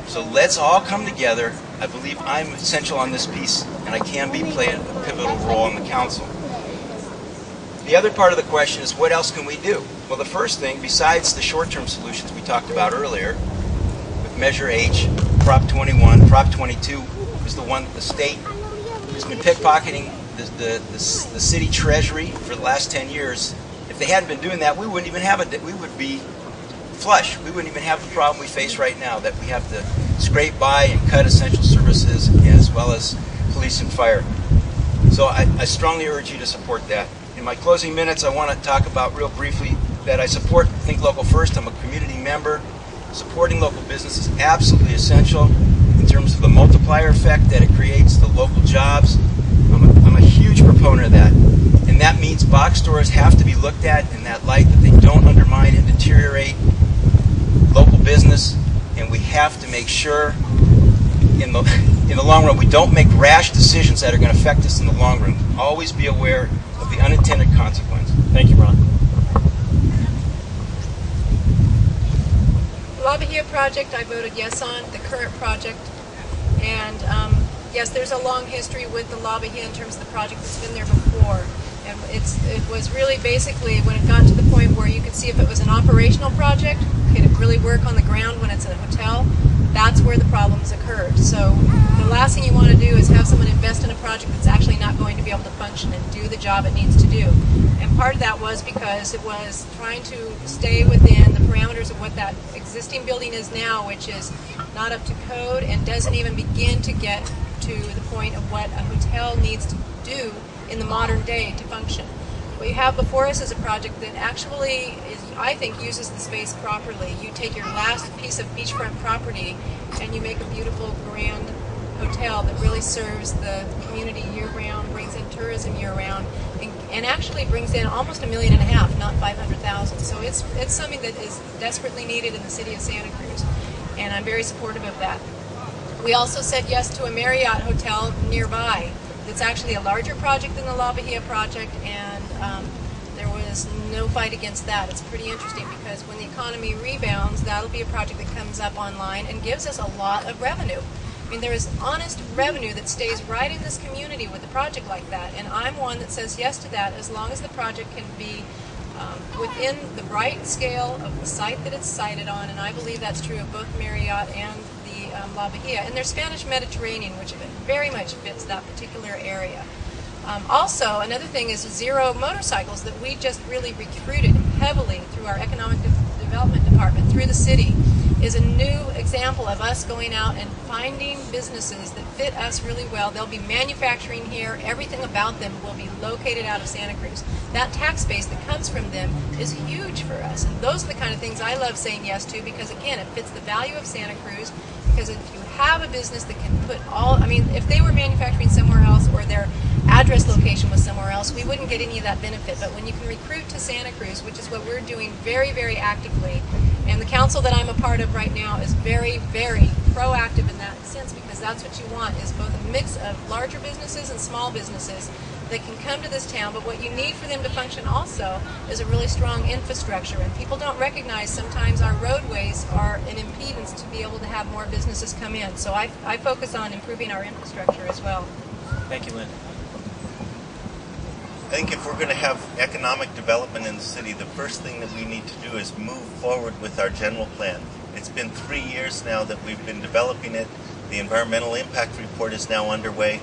So let's all come together. I believe I'm essential on this piece, and I can play a pivotal role in the council. The other part of the question is, what else can we do? Well, the first thing, besides the short-term solutions we talked about earlier, with Measure H, Prop 21, Prop 22 is the one that the state has been pickpocketing the city treasury for the last 10 years. If they hadn't been doing that, we wouldn't even have we would be flush. We wouldn't even have the problem we face right now, that we have to scrape by and cut essential services as well as police and fire. So I strongly urge you to support that. In my closing minutes, I want to talk about real briefly that I support Think Local First. I'm a community member. Supporting local business is absolutely essential in terms of the multiplier effect that it creates, the local jobs. I'm a huge proponent of that. And that means box stores have to be looked at in that light, that they don't undermine and deteriorate local business. And we have to make sure in the long run we don't make rash decisions that are going to affect us in the long run. Always be aware of the unintended consequences. Thank you, Ron. La Bahia project, I voted yes on, the current project. And yes, there's a long history with the La Bahia in terms of the project that's been there before. And it was really basically when it got to the point where you could see if it was an operational project, could it really work on the ground when it's a hotel, that's where the problems occurred. So the last thing you want to do is have someone invest in a project that's actually not going to be able to function and do the job it needs to do. And part of that was because it was trying to stay within the parameters of what that existing building is now, which is not up to code and doesn't even begin to get to the point of what a hotel needs to do in the modern day to function. What you have before us is a project that actually I think uses the space properly. You take your last piece of beachfront property and you make a beautiful grand hotel that really serves the community year-round, brings in tourism year-round, and actually brings in almost $1.5 million, not $500,000. So it's something that is desperately needed in the city of Santa Cruz, and I'm very supportive of that. We also said yes to a Marriott hotel nearby. It's actually a larger project than the La Bahia project, and there was no fight against that. It's pretty interesting because when the economy rebounds, that'll be a project that comes up online and gives us a lot of revenue. I mean, there is honest revenue that stays right in this community with a project like that, and I'm one that says yes to that as long as the project can be within the right scale of the site that it's sited on, and I believe that's true of both Marriott and the La Bahia. And there's Spanish Mediterranean, which very much fits that particular area. Also, another thing is Zero Motorcycles that we just really recruited heavily through our Economic Development Department, through the city, is a new example of us going out and finding businesses that fit us really well. They'll be manufacturing here. Everything about them will be located out of Santa Cruz. That tax base that comes from them is huge for us. And those are the kind of things I love saying yes to because, again, it fits the value of Santa Cruz. Because if you have a business that can put all, I mean, if they were manufacturing somewhere else or their address location was somewhere else, we wouldn't get any of that benefit. But when you can recruit to Santa Cruz, which is what we're doing very, very actively, and the council that I'm a part of right now is very, very proactive in that sense because that's what you want is both a mix of larger businesses and small businesses that can come to this town, but what you need for them to function also is a really strong infrastructure, and people don't recognize sometimes our roadways are an impedance to be able to have more businesses come in. So I focus on improving our infrastructure as well. Thank you, Lynn. I think if we're going to have economic development in the city, the first thing that we need to do is move forward with our general plan. It's been 3 years now that we've been developing it. The environmental impact report is now underway.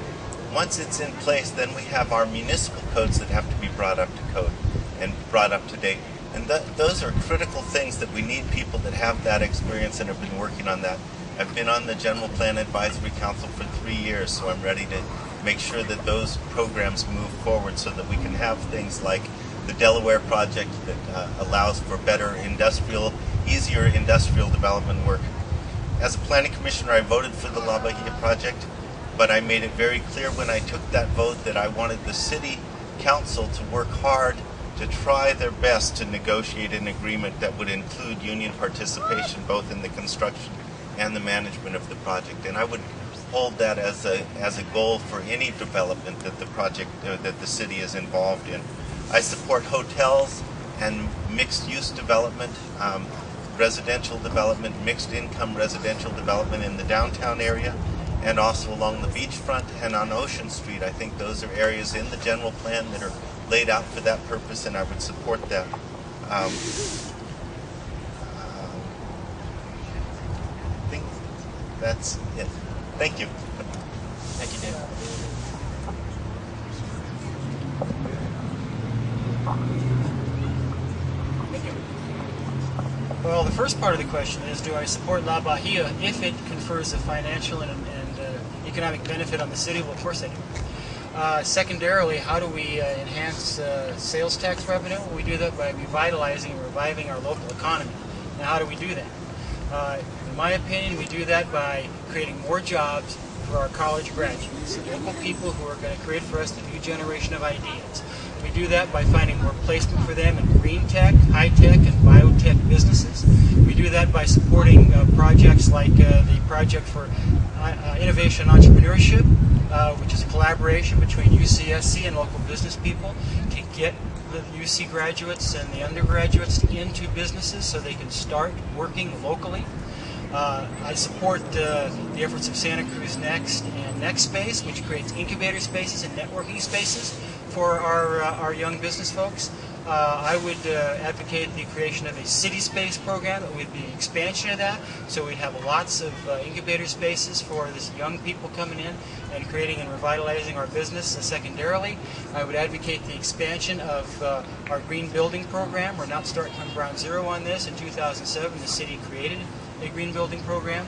Once it's in place, then we have our municipal codes that have to be brought up to code and brought up to date. And those are critical things that we need people that have that experience and have been working on that. I've been on the General Plan Advisory Council for 3 years, so I'm ready to make sure that those programs move forward so that we can have things like the Delaware project that allows for better easier industrial development work. As a planning commissioner, I voted for the La Bahia project, but I made it very clear when I took that vote that I wanted the city council to work hard to try their best to negotiate an agreement that would include union participation both in the construction and the management of the project. And I would hold that as a goal for any development that the project that the city is involved in. I support hotels and mixed-use development, residential development, mixed-income residential development in the downtown area, and also along the beachfront and on Ocean Street. I think those are areas in the general plan that are laid out for that purpose, and I would support that. I think that's it. Thank you. Thank you, David. Thank you. Well, the first part of the question is, do I support La Bahia if it confers a financial and economic benefit on the city? Well, of course I do. Secondarily, how do we enhance sales tax revenue? Well, we do that by revitalizing and reviving our local economy. Now, how do we do that? In my opinion, we do that by creating more jobs for our college graduates, local people who are going to create for us the new generation of ideas. We do that by finding more placement for them in green tech, high tech, and biotech businesses. We do that by supporting projects like the Project for Innovation and Entrepreneurship, which is a collaboration between UCSC and local business people to get the UC graduates and the undergraduates into businesses so they can start working locally. I support the efforts of Santa Cruz Next and Next Space, which creates incubator spaces and networking spaces for our young business folks. I would advocate the creation of a city space program. It would be expansion of that, so we'd have lots of incubator spaces for these young people coming in and creating and revitalizing our business. And secondarily, I would advocate the expansion of our green building program. We're not starting from ground zero on this. In 2007, the city created a green building program.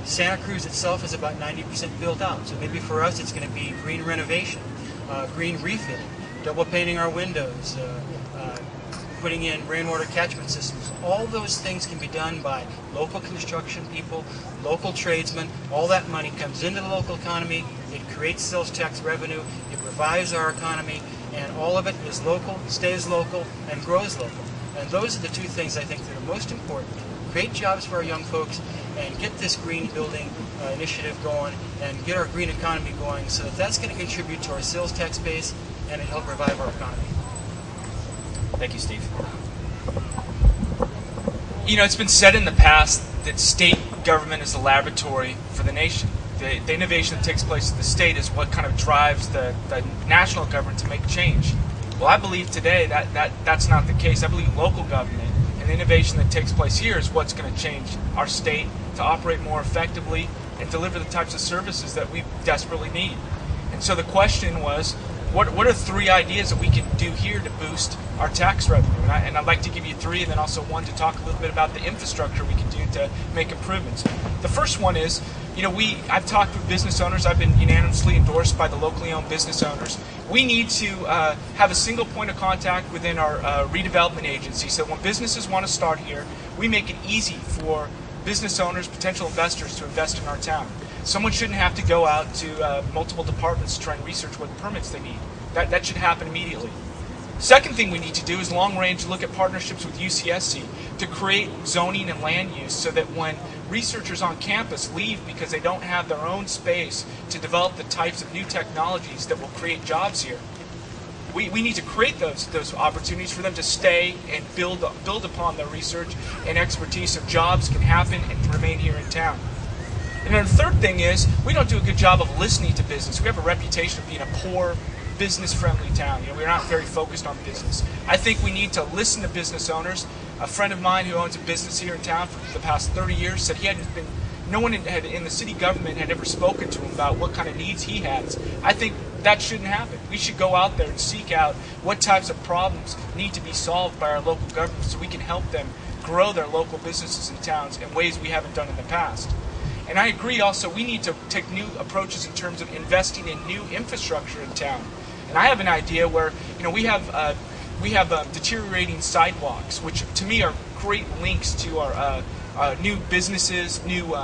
Santa Cruz itself is about 90% built out, so maybe for us it's going to be green renovation, green refit, double painting our windows, putting in rainwater catchment systems. All those things can be done by local construction people, local tradesmen. All that money comes into the local economy, it creates sales tax revenue, it revives our economy, and all of it is local, stays local, and grows local. And those are the two things I think that are most important. Create jobs for our young folks and get this green building initiative going and get our green economy going, so that that's going to contribute to our sales tax base and help revive our economy. Thank you, Steve. You know, it's been said in the past that state government is the laboratory for the nation. The innovation that takes place at the state is what kind of drives the national government to make change. Well, I believe today that's not the case. I believe local government and the innovation that takes place here is what's going to change our state to operate more effectively and deliver the types of services that we desperately need. And so the question was, what are 3 ideas that we can do here to boost our tax revenue? And I'd like to give you 3, and then also one to talk a little bit about the infrastructure we can do to make improvements. The first one is, you know, I've talked with business owners. I've been unanimously endorsed by the locally owned business owners. We need to have a single point of contact within our redevelopment agency, so when businesses want to start here, we make it easy for business owners, potential investors to invest in our town. Someone shouldn't have to go out to multiple departments to try and research what permits they need. That should happen immediately. Second thing we need to do is long-range look at partnerships with UCSC to create zoning and land use so that when researchers on campus leave because they don't have their own space to develop the types of new technologies that will create jobs here, we need to create those opportunities for them to stay and build upon their research and expertise so jobs can happen and remain here in town. And then the third thing is, we don't do a good job of listening to business. We have a reputation of being a poor, business-friendly town. You know, we're not very focused on business. I think we need to listen to business owners. A friend of mine who owns a business here in town for the past 30 years said no one in the city government had ever spoken to him about what kind of needs he has. I think that shouldn't happen. We should go out there and seek out what types of problems need to be solved by our local government so we can help them grow their local businesses and towns in ways we haven't done in the past. And I agree also, we need to take new approaches in terms of investing in new infrastructure in town. And I have an idea where, you know, we have deteriorating sidewalks, which to me are great links to our new businesses, new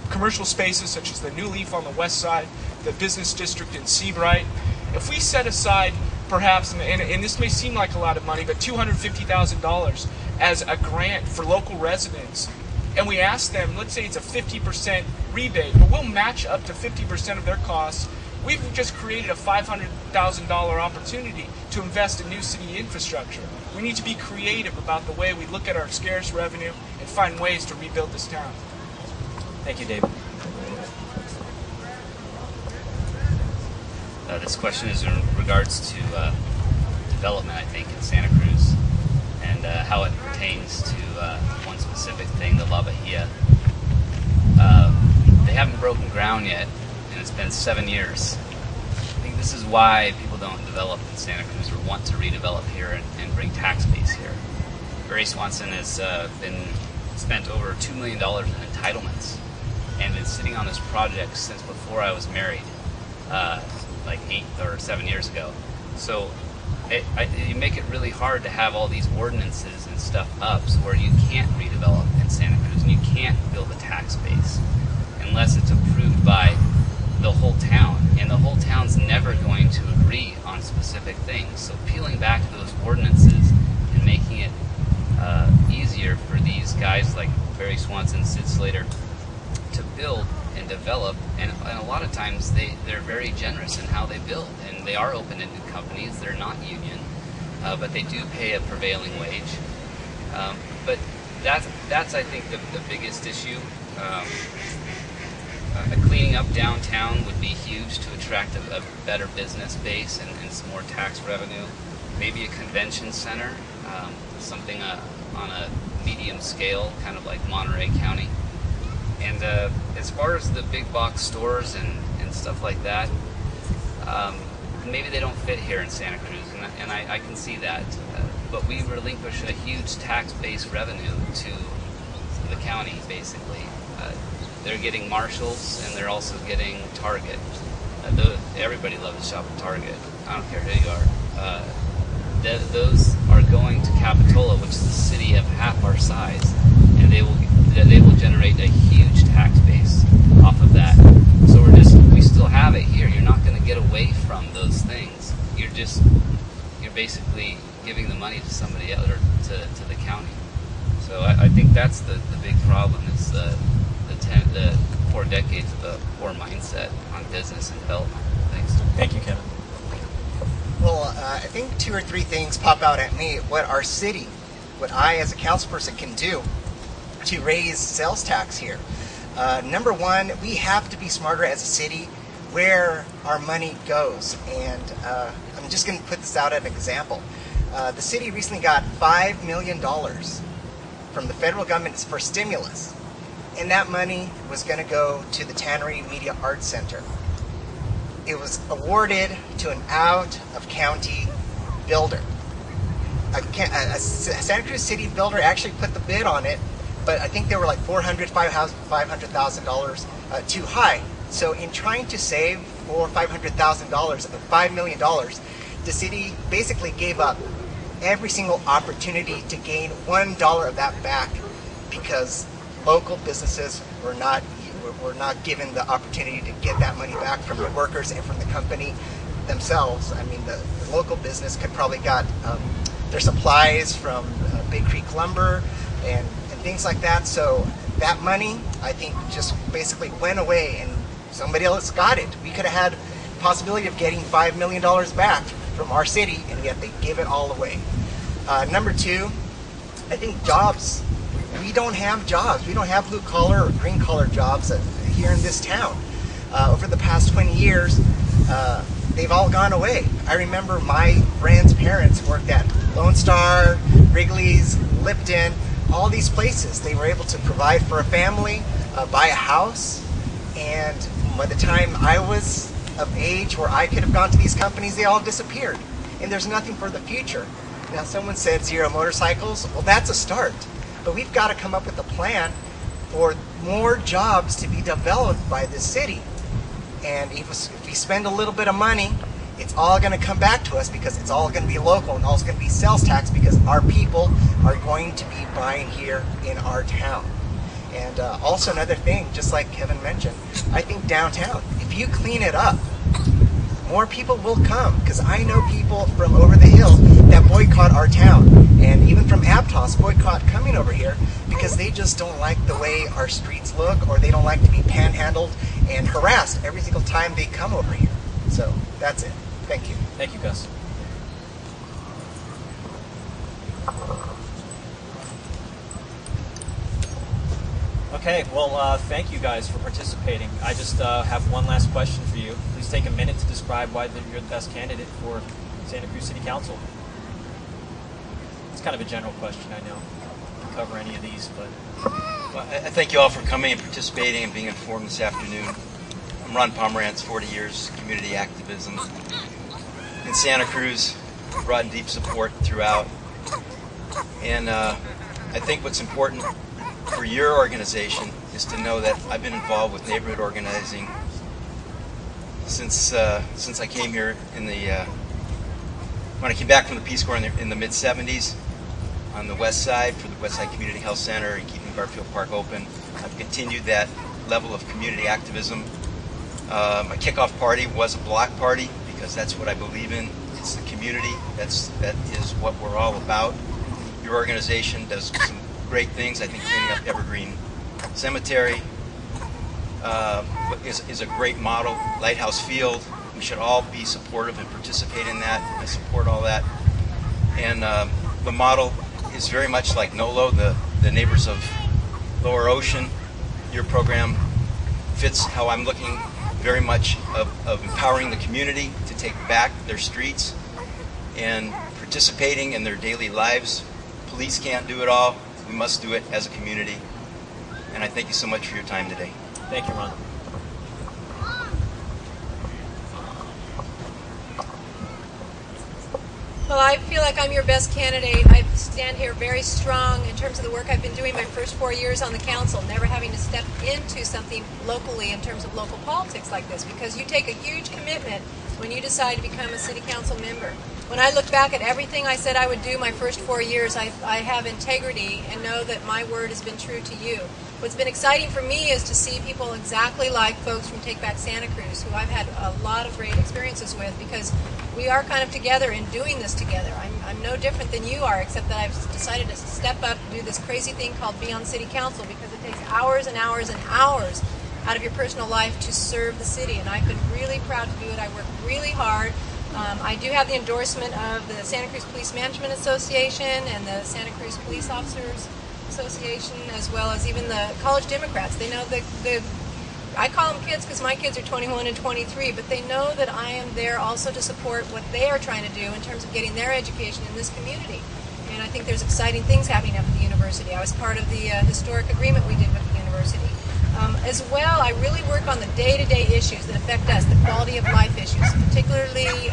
commercial spaces such as the New Leaf on the west side, the business district in Seabright. If we set aside perhaps, and this may seem like a lot of money, but $250,000 as a grant for local residents, and we ask them, let's say it's a 50% rebate, but we'll match up to 50% of their costs, we've just created a $500,000 opportunity to invest in new city infrastructure. We need to be creative about the way we look at our scarce revenue and find ways to rebuild this town. Thank you, David. This question is in regards to development, I think, in Santa Cruz, and how it pertains to one specific thing, the La Bahia. They haven't broken ground yet, and it's been 7 years. I think this is why people don't develop in Santa Cruz or want to redevelop here and bring tax base here. Barry Swanson has spent over $2 million in entitlements and been sitting on this project since before I was married, like 8 or 7 years ago. So you make it really hard to have all these ordinances and stuff up so where you can't redevelop in Santa Cruz and you can't build a tax base unless it's approved by the whole town, and the whole town's never going to agree on specific things. So peeling back those ordinances and making it easier for these guys like Barry Swanson, Sid Slater to build and develop, and a lot of times they're very generous in how they build, and they are open-ended companies, they're not union, but they do pay a prevailing wage. But that's I think the biggest issue. Cleaning up downtown would be huge to attract a better business base and some more tax revenue. Maybe a convention center, something on a medium scale, kind of like Monterey County. And as far as the big box stores and stuff like that, maybe they don't fit here in Santa Cruz, and I can see that. But we relinquish a huge tax-based revenue to the county, basically. They're getting Marshalls, and they're also getting Target. Everybody loves to shop at Target. I don't care who you are. Those are going to Capitola, which is a city of half our size, and they will generate a huge tax base off of that. So we still have it here. You're not going to get away from those things. You're basically giving the money to somebody else or to the county. So I think that's the big problem is the 4 decades of a poor mindset on business and development. Thanks. Thank you, Kevin. Well, I think 2 or 3 things pop out at me. What our city, what I as a councilperson can do to raise sales tax here. Number one, we have to be smarter as a city where our money goes. And I'm just going to put this out as an example. The city recently got $5 million from the federal government for stimulus. And that money was going to go to the Tannery Media Arts Center. It was awarded to an out-of-county builder. A Santa Cruz City builder actually put the bid on it, but I think they were like $500,000 too high. So in trying to save $500,000 of $5 million, the city basically gave up every single opportunity to gain $1 of that back because local businesses were not given the opportunity to get that money back from the workers and from the company themselves. I mean, the local business could probably got their supplies from Big Creek Lumber and things like that. So that money, I think, just basically went away and somebody else got it. We could have had the possibility of getting $5 million back from our city, and yet they give it all away. Number two, I think jobs. We don't have jobs. We don't have blue collar or green collar jobs here in this town. Over the past 20 years, they've all gone away. I remember my friends' parents worked at Lone Star, Wrigley's, Lipton, all these places. They were able to provide for a family, buy a house, and by the time I was of age where I could have gone to these companies, they all disappeared. And there's nothing for the future. Now, someone said zero motorcycles. Well, that's a start. But we've got to come up with a plan for more jobs to be developed by this city. And if we spend a little bit of money, it's all going to come back to us because it's all going to be local and all it's going to be sales tax because our people are going to be buying here in our town. And also another thing, just like Kevin mentioned, I think downtown, if you clean it up, more people will come because I know people from over the hills that boycott our town and even from Aptos boycott coming over here because they just don't like the way our streets look or they don't like to be panhandled and harassed every single time they come over here. So that's it. Thank you. Thank you, Gus. Okay, well, thank you guys for participating. I just have one last question for you. Please take a minute to describe why you're the best candidate for Santa Cruz City Council. It's kind of a general question, I know. We can cover any of these, but... Well, I thank you all for coming and participating and being informed this afternoon. I'm Ron Pomerantz, 40 years community activism in Santa Cruz. Brought in deep support throughout. And I think what's important for your organization is to know that I've been involved with neighborhood organizing since I came here in the when I came back from the Peace Corps in the mid-70s on the west side for the West Side Community Health Center and keeping Garfield Park open. I've continued that level of community activism. My kickoff party was a block party because that's what I believe in. It's the community. That is what we're all about. Your organization does some great things. I think cleaning up Evergreen Cemetery is a great model. Lighthouse Field, we should all be supportive and participate in that. I support all that. And the model is very much like NOLO, the neighbors of Lower Ocean. Your program fits how I'm looking very much of empowering the community to take back their streets and participating in their daily lives. Police can't do it all. We must do it as a community. And I thank you so much for your time today. Thank you, Ron. Well, I feel like I'm your best candidate. I stand here very strong in terms of the work I've been doing my first 4 years on the council, never having to step into something locally in terms of local politics like this, because you take a huge commitment when you decide to become a city council member. When I look back at everything I said I would do my first 4 years, I have integrity and know that my word has been true to you. What's been exciting for me is to see people exactly like folks from Take Back Santa Cruz, who I've had a lot of great experiences with, because we are kind of together in doing this together. I'm no different than you are, except that I've decided to step up and do this crazy thing called be on city council, because it takes hours and hours and hours out of your personal life to serve the city, and I've been really proud to do it. I work really hard. I do have the endorsement of the Santa Cruz Police Management Association and the Santa Cruz Police Officers Association, as well as even the college Democrats. They know I call them kids because my kids are 21 and 23, but they know that I am there also to support what they are trying to do in terms of getting their education in this community. And I think there's exciting things happening up at the university. I was part of the historic agreement we did with the university. As well, I really work on the day-to-day issues that affect us, the quality of life issues, particularly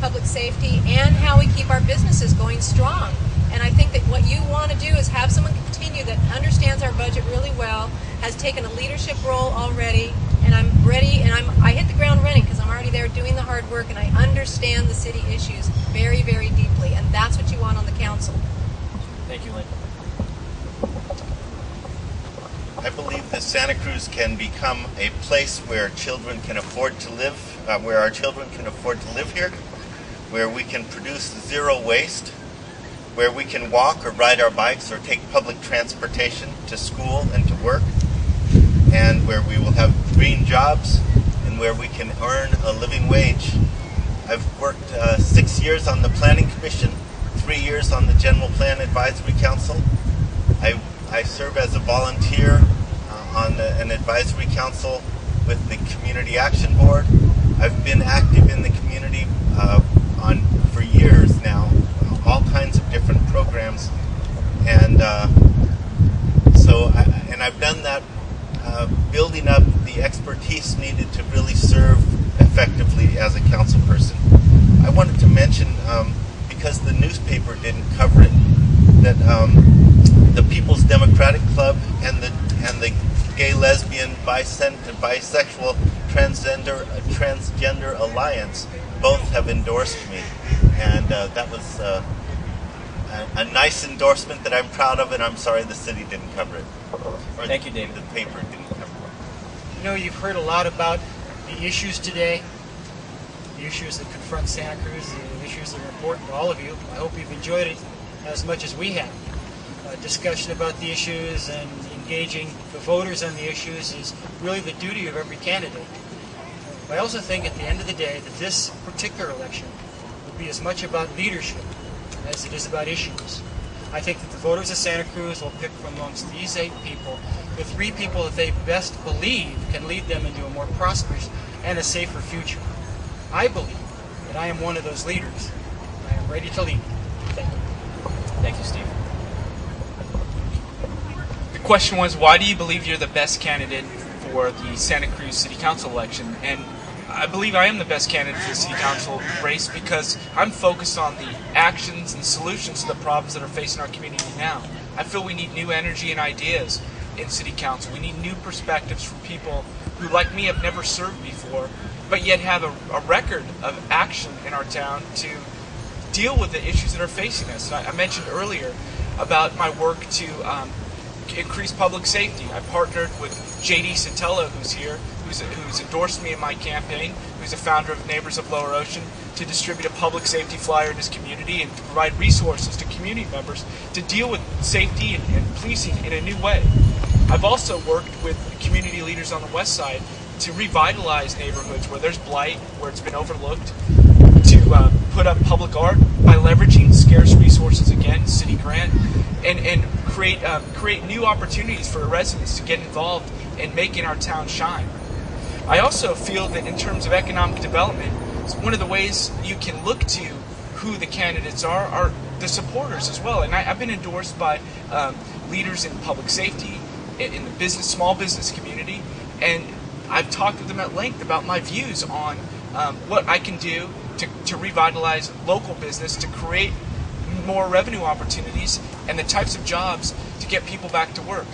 public safety, and how we keep our businesses going strong. And I think that what you want to do is have someone continue that understands our budget really well, has taken a leadership role already, and I'm ready, and I hit the ground running because I'm already there doing the hard work, and I understand the city issues very, very deeply, and that's what you want on the council. Thank you, Lynn. I believe that Santa Cruz can become a place where children can afford to live, where our children can afford to live here, where we can produce zero waste, where we can walk or ride our bikes or take public transportation to school and to work, and where we will have green jobs and where we can earn a living wage. I've worked 6 years on the Planning Commission, 3 years on the General Plan Advisory Council. I serve as a volunteer on an advisory council with the Community Action Board. I've been active in the community for years now, all kinds of different programs, and I've done that, building up the expertise needed to really serve effectively as a council person. I wanted to mention, because the newspaper didn't cover it, that the People's Democratic Club and the Gay, Lesbian, Bisexual, Transgender Alliance both have endorsed me, and that was a nice endorsement that I'm proud of, and I'm sorry the city didn't cover it. Thank you, David. The paper didn't cover it. You know, you've heard a lot about the issues today, the issues that confront Santa Cruz, the issues that are important to all of you. I hope you've enjoyed it as much as we have. Discussion about the issues and engaging the voters on the issues is really the duty of every candidate. I also think at the end of the day that this particular election will be as much about leadership as it is about issues. I think that the voters of Santa Cruz will pick from amongst these 8 people the 3 people that they best believe can lead them into a more prosperous and a safer future. I believe that I am one of those leaders. I am ready to lead. Thank you. Thank you, Steve. The question was, why do you believe you're the best candidate for the Santa Cruz City Council election? And I believe I am the best candidate for the City Council race because I'm focused on the actions and solutions to the problems that are facing our community now. I feel we need new energy and ideas in City Council. We need new perspectives from people who, like me, have never served before, but yet have a record of action in our town to deal with the issues that are facing us. And I mentioned earlier about my work to increase public safety. I partnered with J.D. Santella, who's here, who's endorsed me in my campaign, who's a founder of Neighbors of Lower Ocean, to distribute a public safety flyer in his community and to provide resources to community members to deal with safety and policing in a new way. I've also worked with community leaders on the west side to revitalize neighborhoods where there's blight, where it's been overlooked, to put up public art by leveraging scarce resources, again, city grant, and create new opportunities for residents to get involved in making our town shine. I also feel that in terms of economic development, one of the ways you can look to who the candidates are the supporters as well. And I've been endorsed by leaders in public safety, in the small business community, and I've talked with them at length about my views on what I can do to revitalize local business, to create more revenue opportunities and the types of jobs to get people back to work.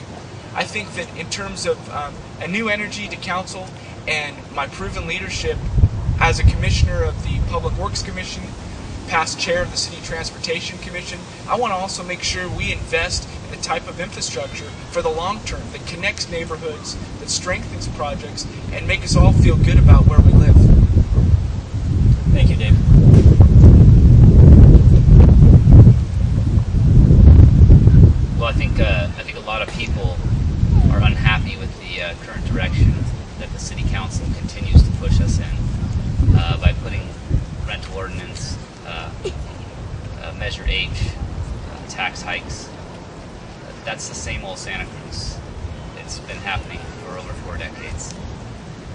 I think that in terms of a new energy to council and my proven leadership as a commissioner of the Public Works Commission, past chair of the City Transportation Commission, I want to also make sure we invest in the type of infrastructure for the long term that connects neighborhoods, that strengthens projects, and make us all feel good about where we live. Thank you, Dave. Well, I think a lot of people are unhappy with the current direction that the City Council continues to push us in by putting rental ordinance, Measure H, tax hikes. That's the same old Santa Cruz. It's been happening for over 4 decades.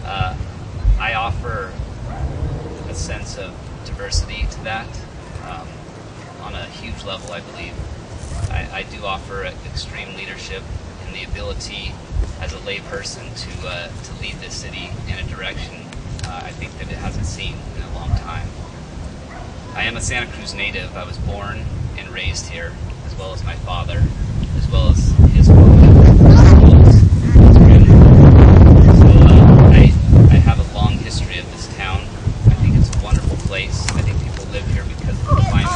I offer a sense of diversity to that on a huge level, I believe. I do offer extreme leadership and the ability as a layperson to lead this city in a direction I think that it hasn't seen in a long time. I am a Santa Cruz native. I was born and raised here, as well as my father, as well as his I have a long history of this town. I think it's a wonderful place. I think people live here because of the climate.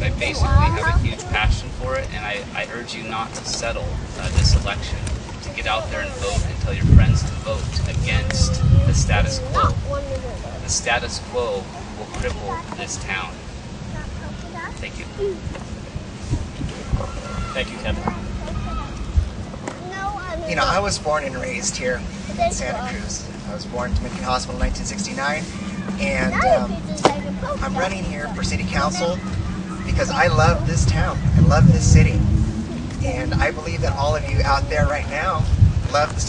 I basically have a huge passion for it, and I urge you not to settle this election, to get out there and vote and tell your friends to vote against the status quo. The status quo will cripple this town. Thank you. Thank you, Kevin. You know, I was born and raised here in Santa Cruz. I was born in Dominican Hospital in 1969, and I'm running here for City Council because I love this town. I love this city. And I believe that all of you out there right now love this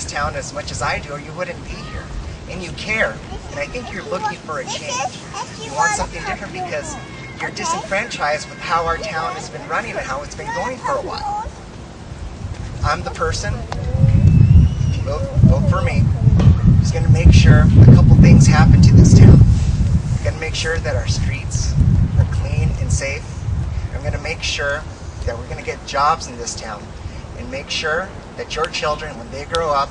town as much as I do, or you wouldn't be here. And you care. And I think you're looking for a change. You want something different because you're disenfranchised with how our town has been running and how it's been going for a while. I'm the person, vote for me, who's going to make sure a couple things happen to this town. I'm going to make sure that our streets are clean and safe. I'm going to make sure that we're going to get jobs in this town and make sure that your children, when they grow up,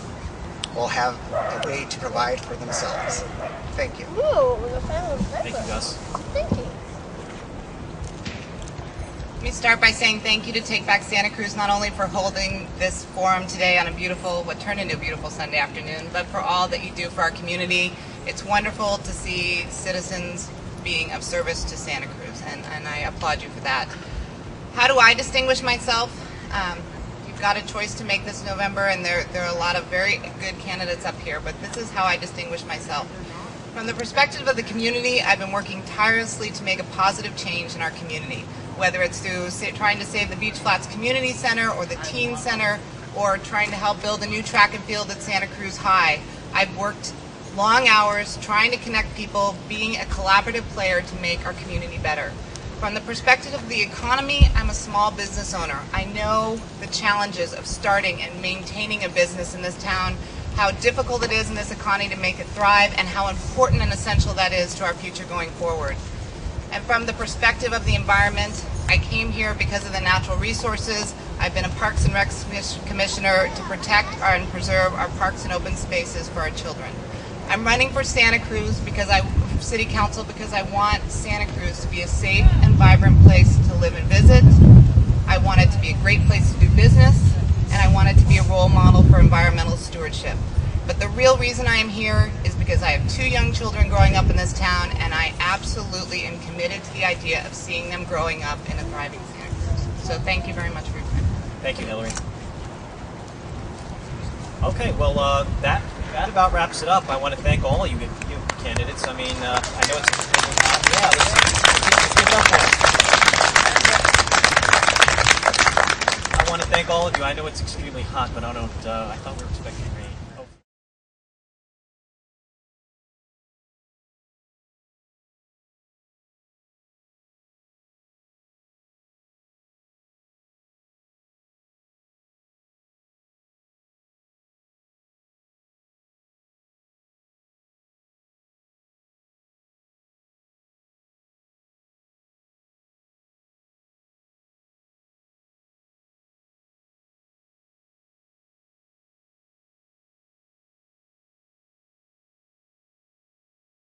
will have a way to provide for themselves. Thank you. Thank you, Gus. Thank you. Let me start by saying thank you to Take Back Santa Cruz, not only for holding this forum today on a beautiful, what turned into a beautiful Sunday afternoon, but for all that you do for our community. It's wonderful to see citizens being of service to Santa Cruz, and I applaud you for that. How do I distinguish myself? You've got a choice to make this November, and there are a lot of very good candidates up here, but this is how I distinguish myself. From the perspective of the community, I've been working tirelessly to make a positive change in our community, whether it's through trying to save the Beach Flats Community Center or the Teen Center, or trying to help build a new track and field at Santa Cruz High. I've worked long hours trying to connect people, being a collaborative player to make our community better. From the perspective of the economy, I'm a small business owner. I know the challenges of starting and maintaining a business in this town, how difficult it is in this economy to make it thrive, and how important and essential that is to our future going forward. And from the perspective of the environment, I came here because of the natural resources. I've been a Parks and Rec Commissioner to protect and preserve our parks and open spaces for our children. I'm running for Santa Cruz City Council because I want Santa Cruz to be a safe and vibrant place to live and visit. I want it to be a great place to do business, and I want it to be a role model for environmental stewardship. But the real reason I am here is because I have 2 young children growing up in this town, and I absolutely am committed to the idea of seeing them growing up in a thriving Santa Cruz. So thank you very much for your time. Thank you, Hillary. Okay, well, that about wraps it up. I want to thank all of you candidates. I mean, I know it's extremely hot. Yeah, let's give it up for us. I want to thank all of you. I know it's extremely hot, but I thought we were expecting rain.